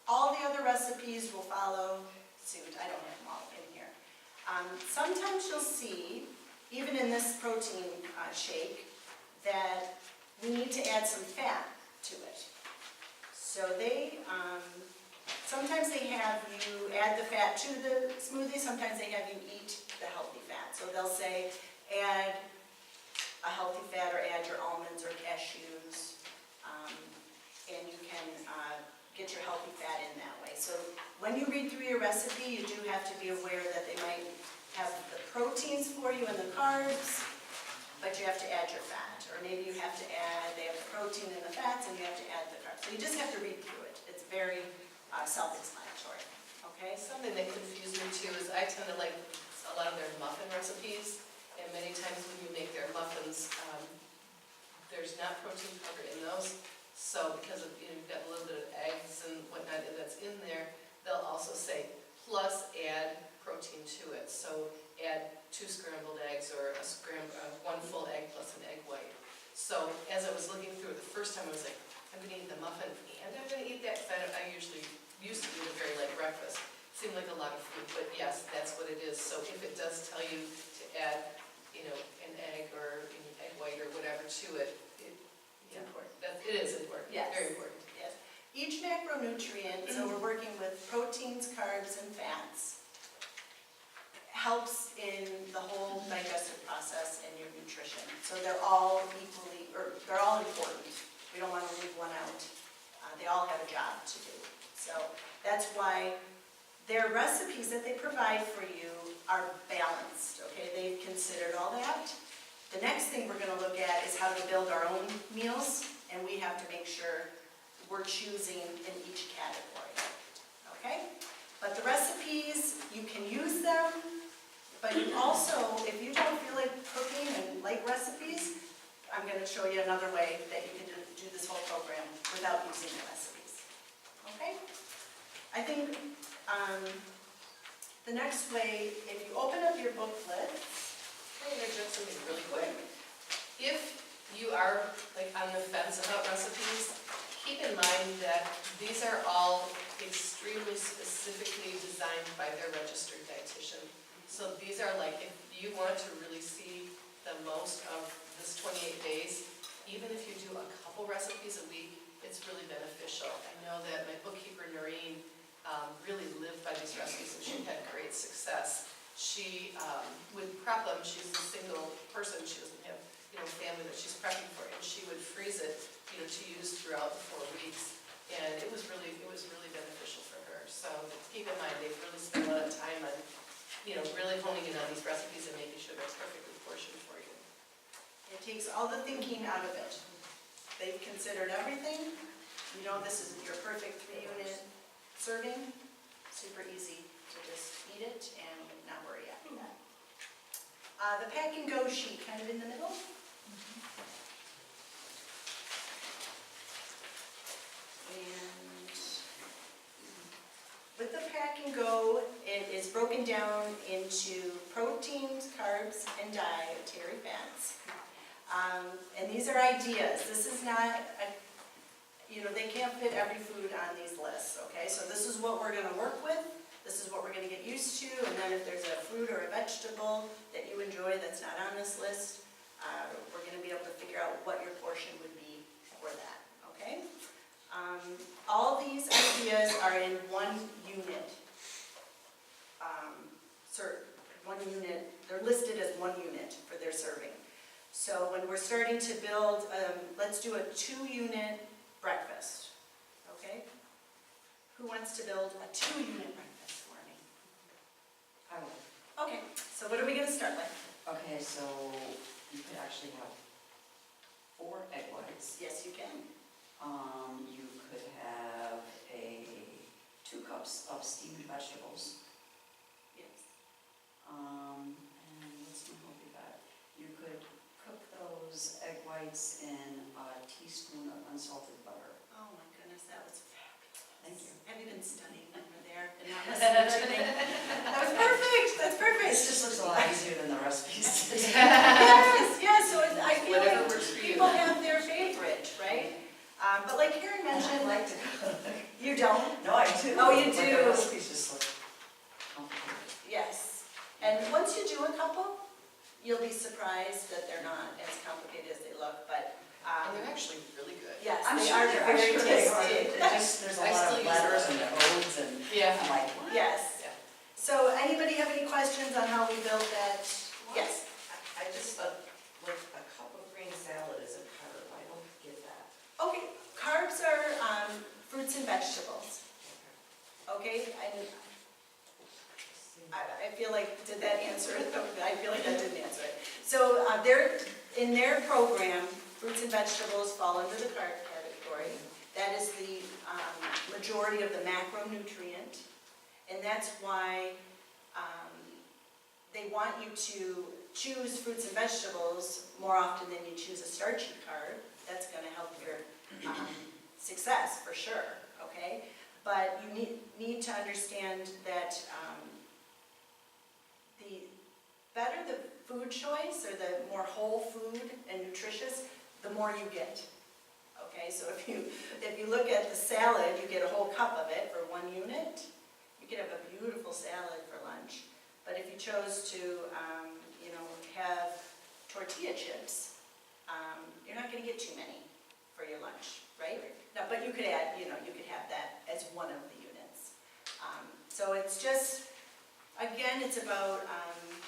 all the other recipes will follow suit. I don't have them all in here. Sometimes you'll see, even in this protein shake, that we need to add some fat to it. So sometimes they have you add the fat to the smoothie, sometimes they have you eat the healthy fat. So they'll say add a healthy fat or add your almonds or cashews, and you can get your healthy fat in that way. So when you read through your recipe, you do have to be aware that they might have the proteins for you and the carbs, but you have to add your fat or or maybe you have to add, they have the protein and the fats, and you have to add the carbs. So you just have to read through it. It's very self-explanatory, okay?
Something that confused me too is I tend to like a lot of their muffin recipes, and many times when you make their muffins, there's not protein powder in those. So because of, you've got a little bit of eggs and whatnot that's in there, they'll also say, plus add protein to it. So add 2 scrambled eggs or one full egg plus an egg white. So as I was looking through it the first time, I was like, I'm gonna eat the muffin and I'm gonna eat that, because I usually used to eat a very light breakfast. Seemed like a lot of food, but yes, that's what it is. So if it does tell you to add, an egg or an egg white or whatever to it,
It's important.
it is important,
Yes.
very important.
Yes. Each macronutrient, so we're working with proteins, carbs, and fats, helps in the whole digestive process and your nutrition. So they're all equally, or they're all important. We don't want to leave one out. They all have a job to do. So that's why their recipes that they provide for you are balanced, okay? They've considered all that. The next thing we're going to look at is how to build our own meals, and we have to make sure we're choosing in each category, okay? But the recipes, you can use them, but you also, if you don't feel like cooking and like recipes, I'm going to show you another way that you can do this whole program without using the recipes, okay? I think the next way, if you open up your booklet,
Can I interject something really quick? If you are like on the fence about recipes, keep in mind that these are all extremely specifically designed by their registered dietitian. So these are like, if you want to really see the most of this 28 days, even if you do a couple recipes a week, it's really beneficial. I know that my bookkeeper, Noreen, really lived by these recipes and she had great success. She would prep them, she's a single person, she doesn't have family that she's prepping for, and she would freeze it to use throughout the 4 weeks. And it was really beneficial for her. So keep in mind, they've really spent a lot of time on really honing in on these recipes and making sure they're perfectly portioned for you.
it takes all the thinking out of it. They've considered everything. This is your perfect 3-unit serving. Super easy to just eat it and not worry after that. The pack and go sheet, kind of in the middle. And with the pack and go, it is broken down into proteins, carbs, and dietary fats. And these are ideas. This is not, they can't fit every food on these lists, okay? So this is what we're going to work with. This is what we're going to get used to. And then if there's a fruit or a vegetable that you enjoy that's not on this list, we're going to be able to figure out what your portion would be for that, okay? All these ideas are in 1 unit. They're listed as 1 unit for their serving. So when we're starting to build, let's do a 2-unit breakfast, okay? Who wants to build a 2-unit breakfast for me?
I will.
Okay, so what are we going to start with?
Okay, so you could actually have 4 egg whites.
Yes, you can.
You could have 2 cups of steamed vegetables.
Yes.
And what's my healthy fat? You could cook those egg whites in a teaspoon of unsalted butter.
Oh my goodness, that was fabulous.
Thank you.
Have you been studying over there and not listening to me? That was perfect, that's perfect.
This just looks a lot easier than the recipes.
Yes, so I feel
Whatever
like
works for you.
people have their favorite, right? But like Karen
I
mentioned,
like to cook.
you don't?
No, I do.
Oh, you
But
do?
the recipes just look complicated.
Yes. And once you do a couple, you'll be surprised that they're not as complicated as they look, but,
And they're actually really good.
yes,
I'm
they
sure
are
they're
very
they are.
tasty.
It just, there's a
I
lot
still
of
use
letters
them.
and codes and
Yeah.
I'm like, what?
Yes.
Yeah.
So anybody have any questions on how we built that? Yes.
I just thought, like, a cup of green salad is a carb, I don't get that.
Okay, carbs are fruits and vegetables, okay? I feel like, did that answer it? I feel like that didn't answer it. So in their program, fruits and vegetables fall under the carb category. That is the majority of the macronutrient, and that's why they want you to choose fruits and vegetables more often than you choose a starchy carb. That's going to help your success for sure, okay? But you need to understand that the better the food choice, or the more whole food and nutritious, the more you get. Okay, so if you look at the salad, you get a whole cup of it for 1 unit. You could have a beautiful salad for lunch. But if you chose to, have tortilla chips, you're not going to get too many for your lunch, right? No, but you could add, you could have that as one of the units. So it's just, again, it's about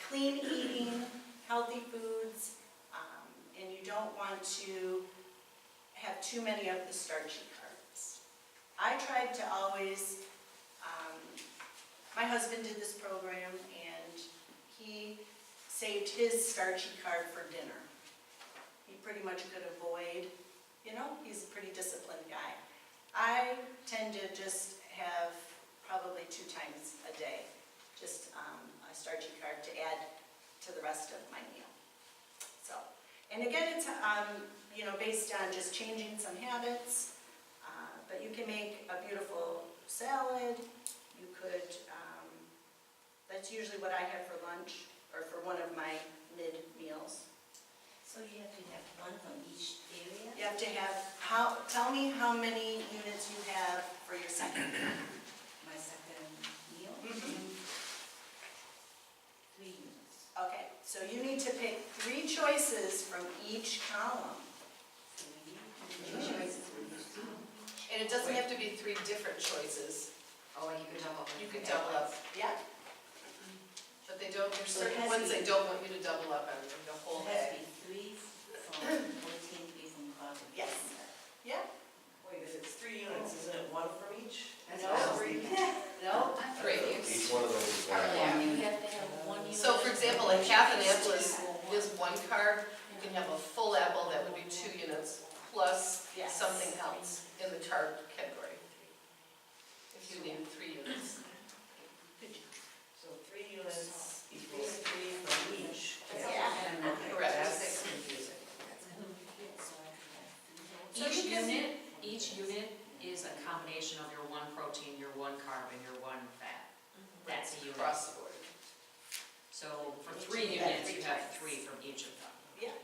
clean eating, healthy foods, and you don't want to have too many of the starchy carbs. I tried to always, my husband did this program, and he saved his starchy carb for dinner. He pretty much could avoid, he's a pretty disciplined guy. I tend to just have probably 2 times a day, just a starchy carb to add to the rest of my meal. So, and again, it's based on just changing some habits, but you can make a beautiful salad. You could, that's usually what I have for lunch, or for one of my mid-meals.
So you have to have one from each area?
You have to have, tell me how many units you have for your second meal.
My second meal?
Mhm.
3 units.
Okay, so you need to pick 3 choices from each column.
3 choices from each column.
And it doesn't have to be 3 different choices.
Oh, and you could double.
You could double up.
Yeah.
But they don't, there's
So it
certain
has
ones
to
they
be-
don't want you to double up on, the whole
It has to
bag.
be 3 from protein, 3 from carb.
Yes. Yeah?
Wait, if it's 3 units, isn't it 1 from each?
No. No?
3.
Each one of those is one.
Yeah.
You have to have 1 unit.
So for example, like half an apple is 1 carb. You can have a full apple, that would be 2 units, plus
Yes.
something else in the carb category. If you need 3 units.
So 3 units equals 3 from each.
Yeah.
Correct.
That's confusing.
Each unit is a combination of your 1 protein, your 1 carb, and your 1 fat. That's a unit.
Across the board.
So for 3 units, you have 3 from each of them.
Yeah.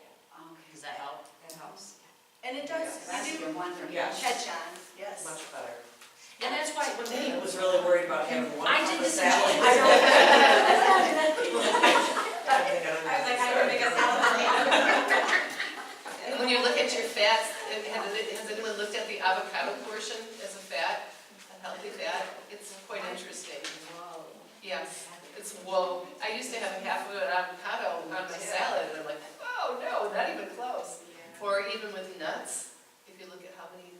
Does that help?
That helps.
And it does,
That's
you do
one from each.
Yeah.
catch on, yes.
Much better.
And that's why when they,
I was really worried about having 1
I
cup
did
of
this in
salad.
I know.
I was like, I would make a salad.
And when you look at your fats, has anyone looked at the avocado portion as a fat, a healthy fat? It's quite interesting. Yes, it's whoa. I used to have half of an avocado on my salad, and I'm like, oh no, not even close. Or even with nuts, if you look at how many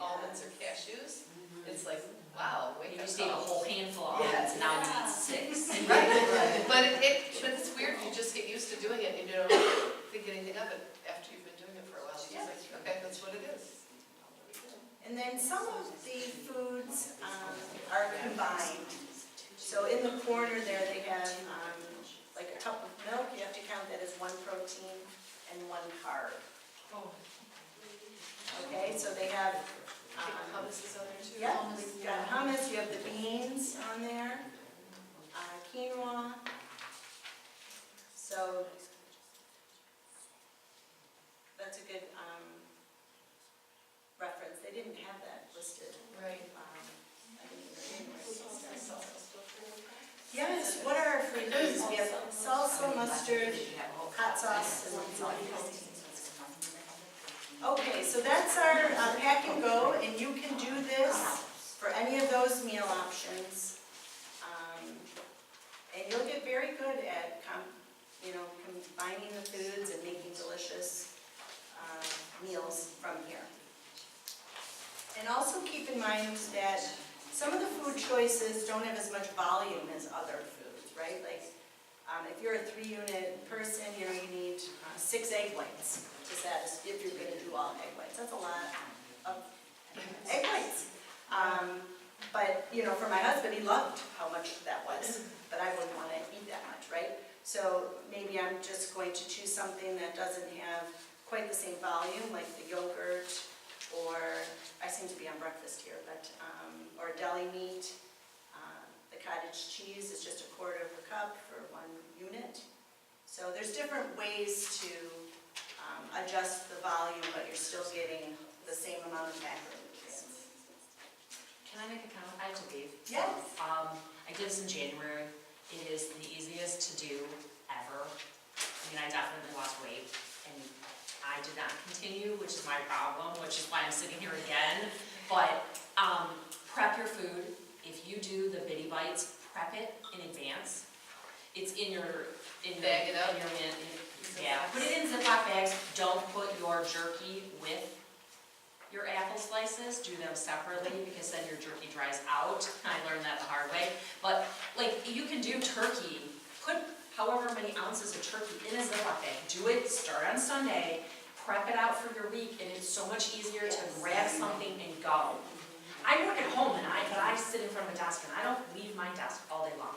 almonds or cashews, it's like, wow, wake
you
up
just ate a
call.
whole handful of almonds, now you eat 6.
Right, but it's weird, you just get used to doing it, and you don't think anything of it after you've been doing it for a while. It's just like, okay, that's what it is.
And then some of the foods are combined. So in the corner there, they have like a cup of milk. You have to count that as 1 protein and 1 carb. Okay, so they have,
Hummus is on there too.
yeah, you've got hummus, you have the beans on there, quinoa. So that's a good reference. They didn't have that listed.
Right.
I didn't even know where it was. Yes, what are our flavors? We have salsa, mustard, hot sauce, and salt. Okay, so that's our pack and go, and you can do this for any of those meal options. And you'll get very good at combining the foods and making delicious meals from here. And also keep in mind that some of the food choices don't have as much volume as other foods, right? Like If you're a 3-unit person, you need 6 egg whites to satisfy, if you're gonna do all egg whites. That's a lot of egg whites. But, for my husband, he loved how much that was, but I wouldn't want to eat that much, right? So maybe I'm just going to choose something that doesn't have quite the same volume, like the yogurt, or, I seem to be on breakfast here, but, or deli meat. The cottage cheese is just 1/4 of a cup for 1 unit. So there's different ways to adjust the volume, but you're still getting the same amount of macronutrients.
Can I make a comment? I have to leave.
Yes.
I did this in January. It is the easiest to do ever. I mean, I definitely lost weight, and I did not continue, which is my problem, which is why I'm sitting here again. But prep your food. If you do the Bitty Bites, prep it in advance. It's in your
Bag it up.
Yeah, put it in Ziploc bags. Don't put your jerky with your apple slices. Do them separately because then your jerky dries out. I learned that the hard way. But you can do turkey. Put however many ounces of turkey in a Ziploc bag. Do it. Start on Sunday. Prep it out for your week, and it's so much easier to grab something and go. I work at home, but I sit in front of a desk, and I don't leave my desk all day long.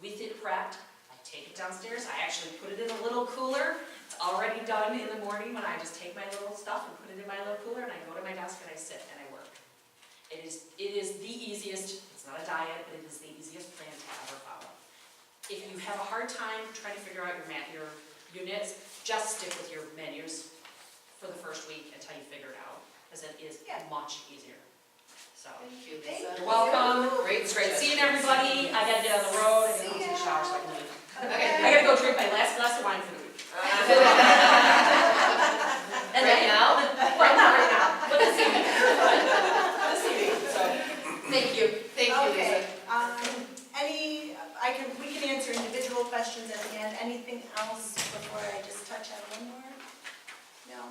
With it prepped, I take it downstairs. I actually put it in a little cooler. It's already done in the morning when I just take my little stuff and put it in my little cooler, and I go to my desk and I sit and I work. It is the easiest. It's not a diet, but it is the easiest plan to ever follow. If you have a hard time trying to figure out your units, just stick with your menus for the first week until you figure it out, because it is much easier. So,
Thank you,
Thank
Lisa.
you're welcome.
Great
It's great seeing
suggestions.
everybody. I gotta get on the road. I gotta go take a shower so I can leave.
Okay.
I gotta go drink my last glass of wine for the week. And
Right now?
Well, not right now, but this evening. This evening, so, thank you.
Thank you,
Okay,
Lisa.
we can answer individual questions at the end. Anything else before I just touch on one more? No?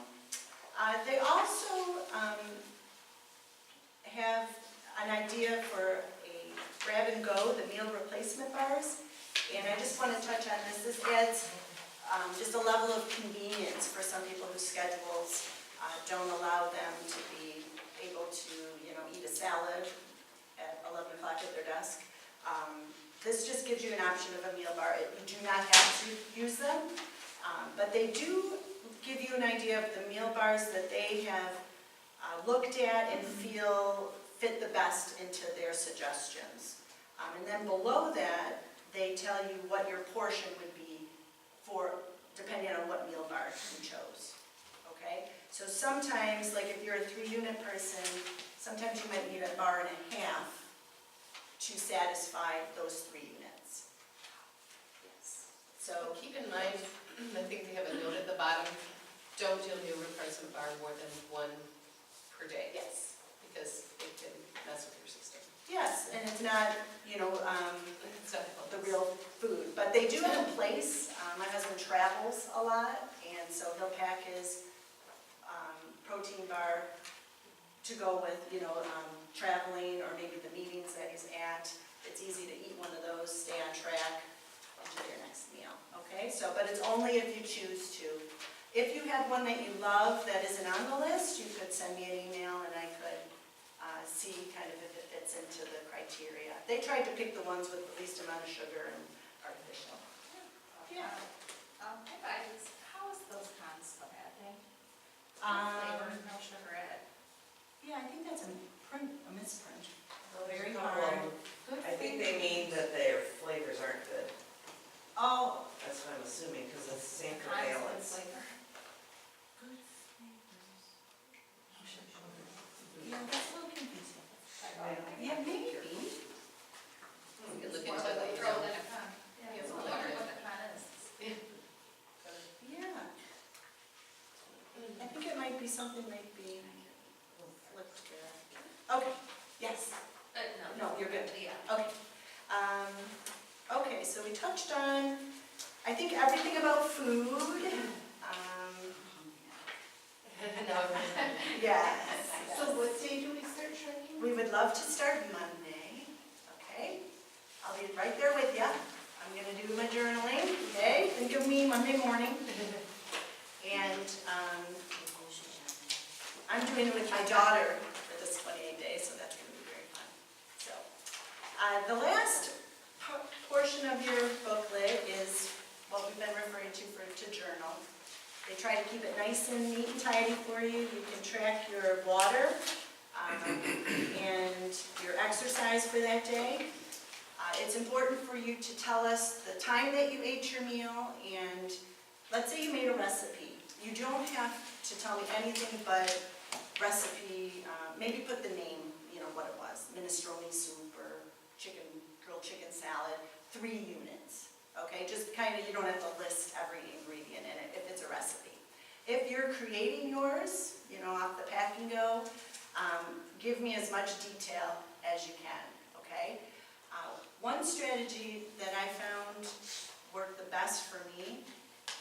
They also have an idea for a grab and go, the meal replacement bars. And I just want to touch on this. This adds just a level of convenience for some people whose schedules don't allow them to be able to, eat a salad at 11 o'clock at their desk. This just gives you an option of a meal bar. You do not have to use them, but they do give you an idea of the meal bars that they have looked at and feel fit the best into their suggestions. And then below that, they tell you what your portion would be depending on what meal bar you chose. Okay? So sometimes, like if you're a 3-unit person, sometimes you might need a bar and a half to satisfy those 3 units. Yes.
So
So,
keep in mind, I think they have a note at the bottom, don't do a meal replacement bar more than 1 per day.
yes.
Because it can mess with your system.
Yes, and it's not,
It's not
the real food, but they do have a place. My husband travels a lot, and so he'll pack his protein bar to go with, traveling or maybe the meetings that he's at. It's easy to eat one of those, stay on track until your next meal, okay? So, but it's only if you choose to. If you have one that you love that isn't on the list, you could send me an email and I could see kind of if it fits into the criteria. They tried to pick the ones with the least amount of sugar and artificial. Yeah.
Hey guys, how is those cons a bad thing?
Um,
No sugar added.
Yeah, I think that's a misprint. Very
Couple
hard.
of them. I think they mean that their flavors aren't good.
Oh,
That's what I'm assuming, because it's the same for
Constant
balance.
flavor.
good flavors. Yeah, that's a little confusing. Yeah, maybe.
You can look
Or
into
they'll
it.
throw it in a con. Yeah,
Yeah,
so I
we'll
wonder
look
what the con is.
Yeah. I think it might be something might be flipped there. Okay, yes. No, you're good.
Yeah.
Okay. Okay, so we touched on, I think, everything about food.
Now,
Yes.
So what day do we start tracking?
We would love to start Monday, okay? I'll be right there with you. I'm gonna do my journal Monday morning. And I'm doing it with my daughter for this 28 days, so that's gonna be very fun. So, the last portion of your booklet is what we've been referring to journal. They try to keep it nice and neat and tidy for you. You can track your water and your exercise for that day. It's important for you to tell us the time that you ate your meal, and let's say you made a recipe. You don't have to tell me anything but recipe, maybe put the name, what it was, minestrone soup or grilled chicken salad, 3 units, okay? Just kind of, you don't have to list every ingredient in it if it's a recipe. If you're creating yours, off the pack and go, give me as much detail as you can, okay? One strategy that I found worked the best for me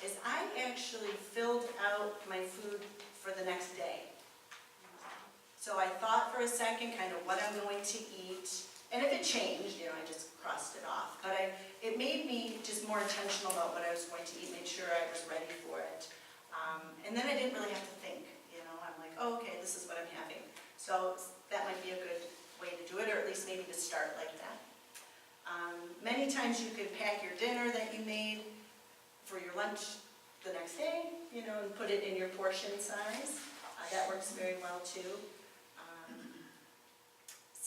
is I actually filled out my food for the next day. So I thought for a second kind of what I'm going to eat, and if it changed, I just crossed it off. But it made me just more intentional about what I was going to eat, made sure I was ready for it. And then I didn't really have to think, I'm like, oh, okay, this is what I'm having. So that might be a good way to do it, or at least maybe to start like that. Many times you could pack your dinner that you made for your lunch the next day, and put it in your portion size. That works very well too.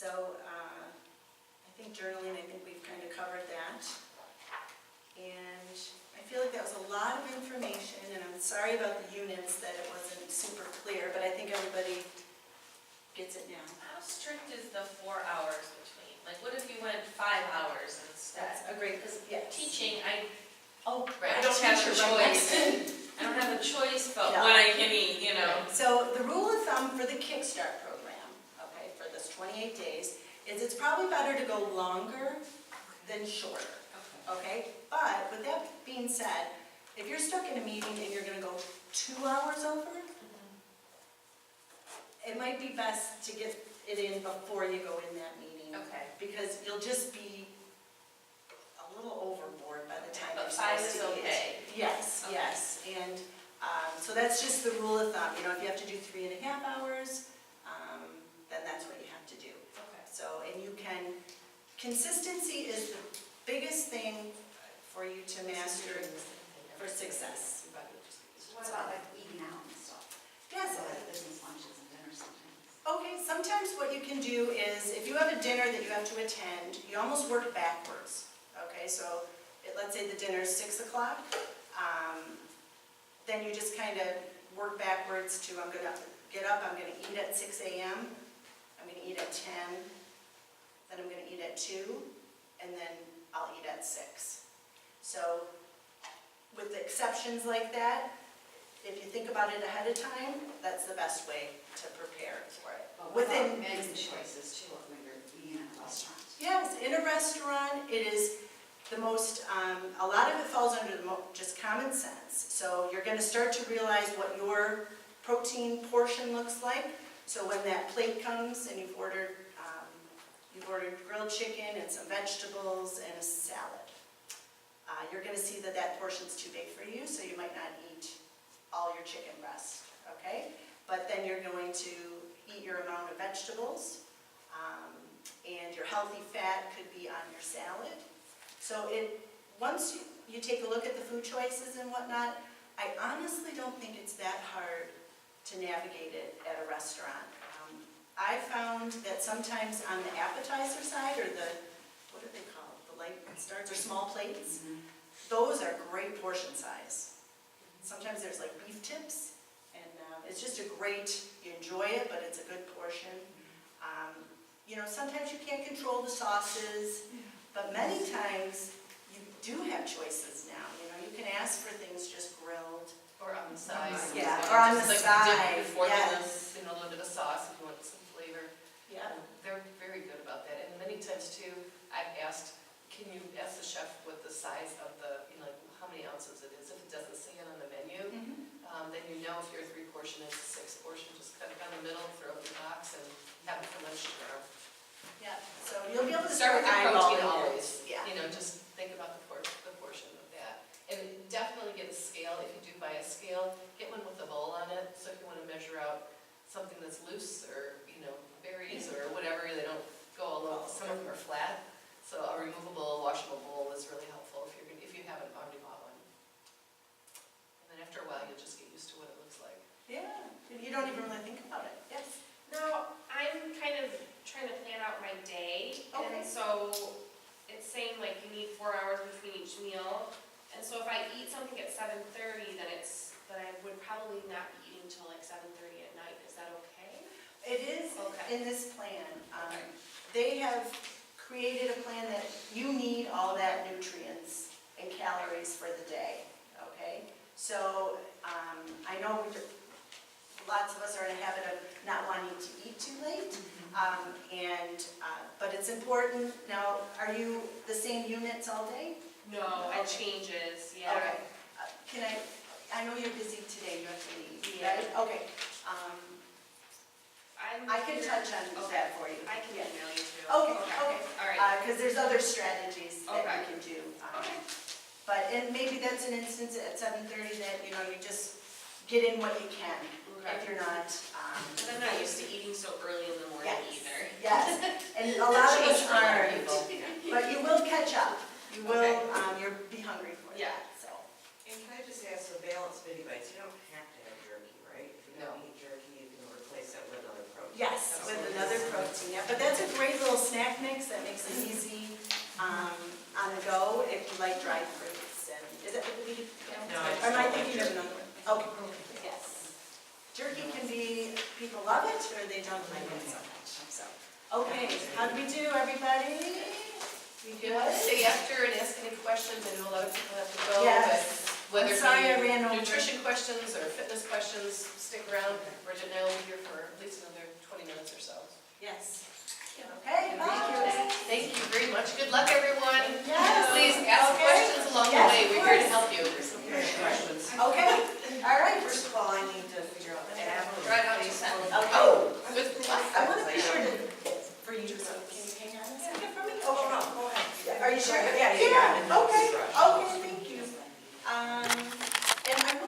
I think journaling, I think we've kind of covered that. And I feel like that was a lot of information, and I'm sorry about the units that it wasn't super clear, but I think everybody gets it now.
How strict is the 4 hours between? Like, what if you went 5 hours instead?
That's a great, because, yeah.
Teaching, I
Oh,
I don't have a
teacher, right?
choice. I don't have a choice but
No.
what I can eat,
So the rule of thumb for the Kickstart program, okay, for this 28 days, is it's probably better to go longer than shorter, okay? But with that being said, if you're stuck in a meeting and you're gonna go 2 hours over, it might be best to get it in before you go in that meeting.
Okay.
Because you'll just be a little overboard by the time
But
you're
5
supposed
is
to eat.
okay.
Yes,
Okay.
yes, and so that's just the rule of thumb. If you have to do 3.5 hours, then that's what you have to do.
Okay.
So, and you can, consistency is the biggest thing for you to master for success.
What about like eating out and stuff?
Yes.
So like business lunches and dinners sometimes.
Okay, sometimes what you can do is, if you have a dinner that you have to attend, you almost work backwards. Okay, so let's say the dinner's 6 o'clock, then you just kind of work backwards to, I'm gonna get up, I'm gonna eat at 6 a.m., I'm gonna eat at 10, then I'm gonna eat at 2, and then I'll eat at 6. So with exceptions like that, if you think about it ahead of time, that's the best way to prepare for it.
But what
Within
about menu choices too, when you're eating at a restaurant?
Yes, in a restaurant, it is the most, a lot of it falls under just common sense. So you're going to start to realize what your protein portion looks like. So when that plate comes and you've ordered grilled chicken and some vegetables and a salad, you're going to see that that portion's too big for you, so you might not eat all your chicken breast, okay? But then you're going to eat your amount of vegetables, and your healthy fat could be on your salad. So once you take a look at the food choices and whatnot, I honestly don't think it's that hard to navigate it at a restaurant. I found that sometimes on the appetizer side, or what are they called? The light starts or small plates? Those are great portion size. Sometimes there's like beef tips, and it's just a great, you enjoy it, but it's a good portion. Sometimes you can't control the sauces, but many times you do have choices now. You can ask for things just grilled.
Or on the side.
Yeah, or on the
Just
side,
dip before
yes.
a little bit of sauce if you want some flavor.
Yeah.
They're very good about that. And many times too, I've asked, can you ask the chef what the size of like how many ounces it is? If it doesn't say it on the menu, then you know if your 3 portion is a 6 portion, just cut it down the middle, throw it in the box, and have it for lunch tomorrow.
Yeah, so you'll be able to
Start with your protein
eyeballing
always.
it. Yeah.
Just think about the portion of that. And definitely get a one with a bowl on it, so if you want to measure out something that's loose or, berries or whatever, they don't go all over. Some of them are flat, so a removable, washable bowl is really helpful if you haven't already bought one. And then after a while, you'll just get used to what it looks like.
Yeah, you don't even really think about it, yes.
No, I'm kind of trying to plan out my day,
Okay.
and so it's saying like you need 4 hours between each meal. And so if I eat something at 7:30, then I would probably not be eating till like 7:30 at night. Is that okay?
It is
Okay.
in this plan.
Okay.
They have created a plan that you need all that nutrients and calories for the day, okay? So, I know lots of us are in a habit of not wanting to eat too late, but it's important. Now, are you the same units all day?
No, it
Okay.
changes, yeah.
Okay. I know you're busy today, you have to leave,
Yeah.
right? Okay. I can touch on
Okay.
that for you.
I can
Yeah.
email you too.
Okay, okay.
All right.
Because there's other strategies that
Okay.
you can do.
Okay.
And maybe that's an instance at 7:30 that, you just get in what you can if you're not.
Because I'm not used to eating so early in the morning
Yes.
either.
Yes, and a lot of us
Change for a lot of
aren't,
people.
but you will catch up. You will,
Okay.
you'll be hungry for
Yeah.
that, so.
And can I just ask, so balanced mini bites, you don't have to have jerky, right? If you don't eat jerky, you can replace that with other protein.
Yes, with another protein, yeah, but that's a great little snack mix that makes it easy on the go if you like dried fruits. And is that what we do?
No, I just
Or am I
don't like
thinking of
jerky.
another one? Okay, yes. Jerky can be, people love it or they don't like it so much, so. Okay, how do we do, everybody? We
You
good?
have to stay after and ask any questions. I know a lot of people have to go,
Yes.
but whether
I'm sorry I
it
ran
be
over.
nutrition questions or fitness questions, stick around. Bridget and I will be here for at least another 20 minutes or so.
Yes. Okay, thank you.
Thank you very much. Good luck, everyone.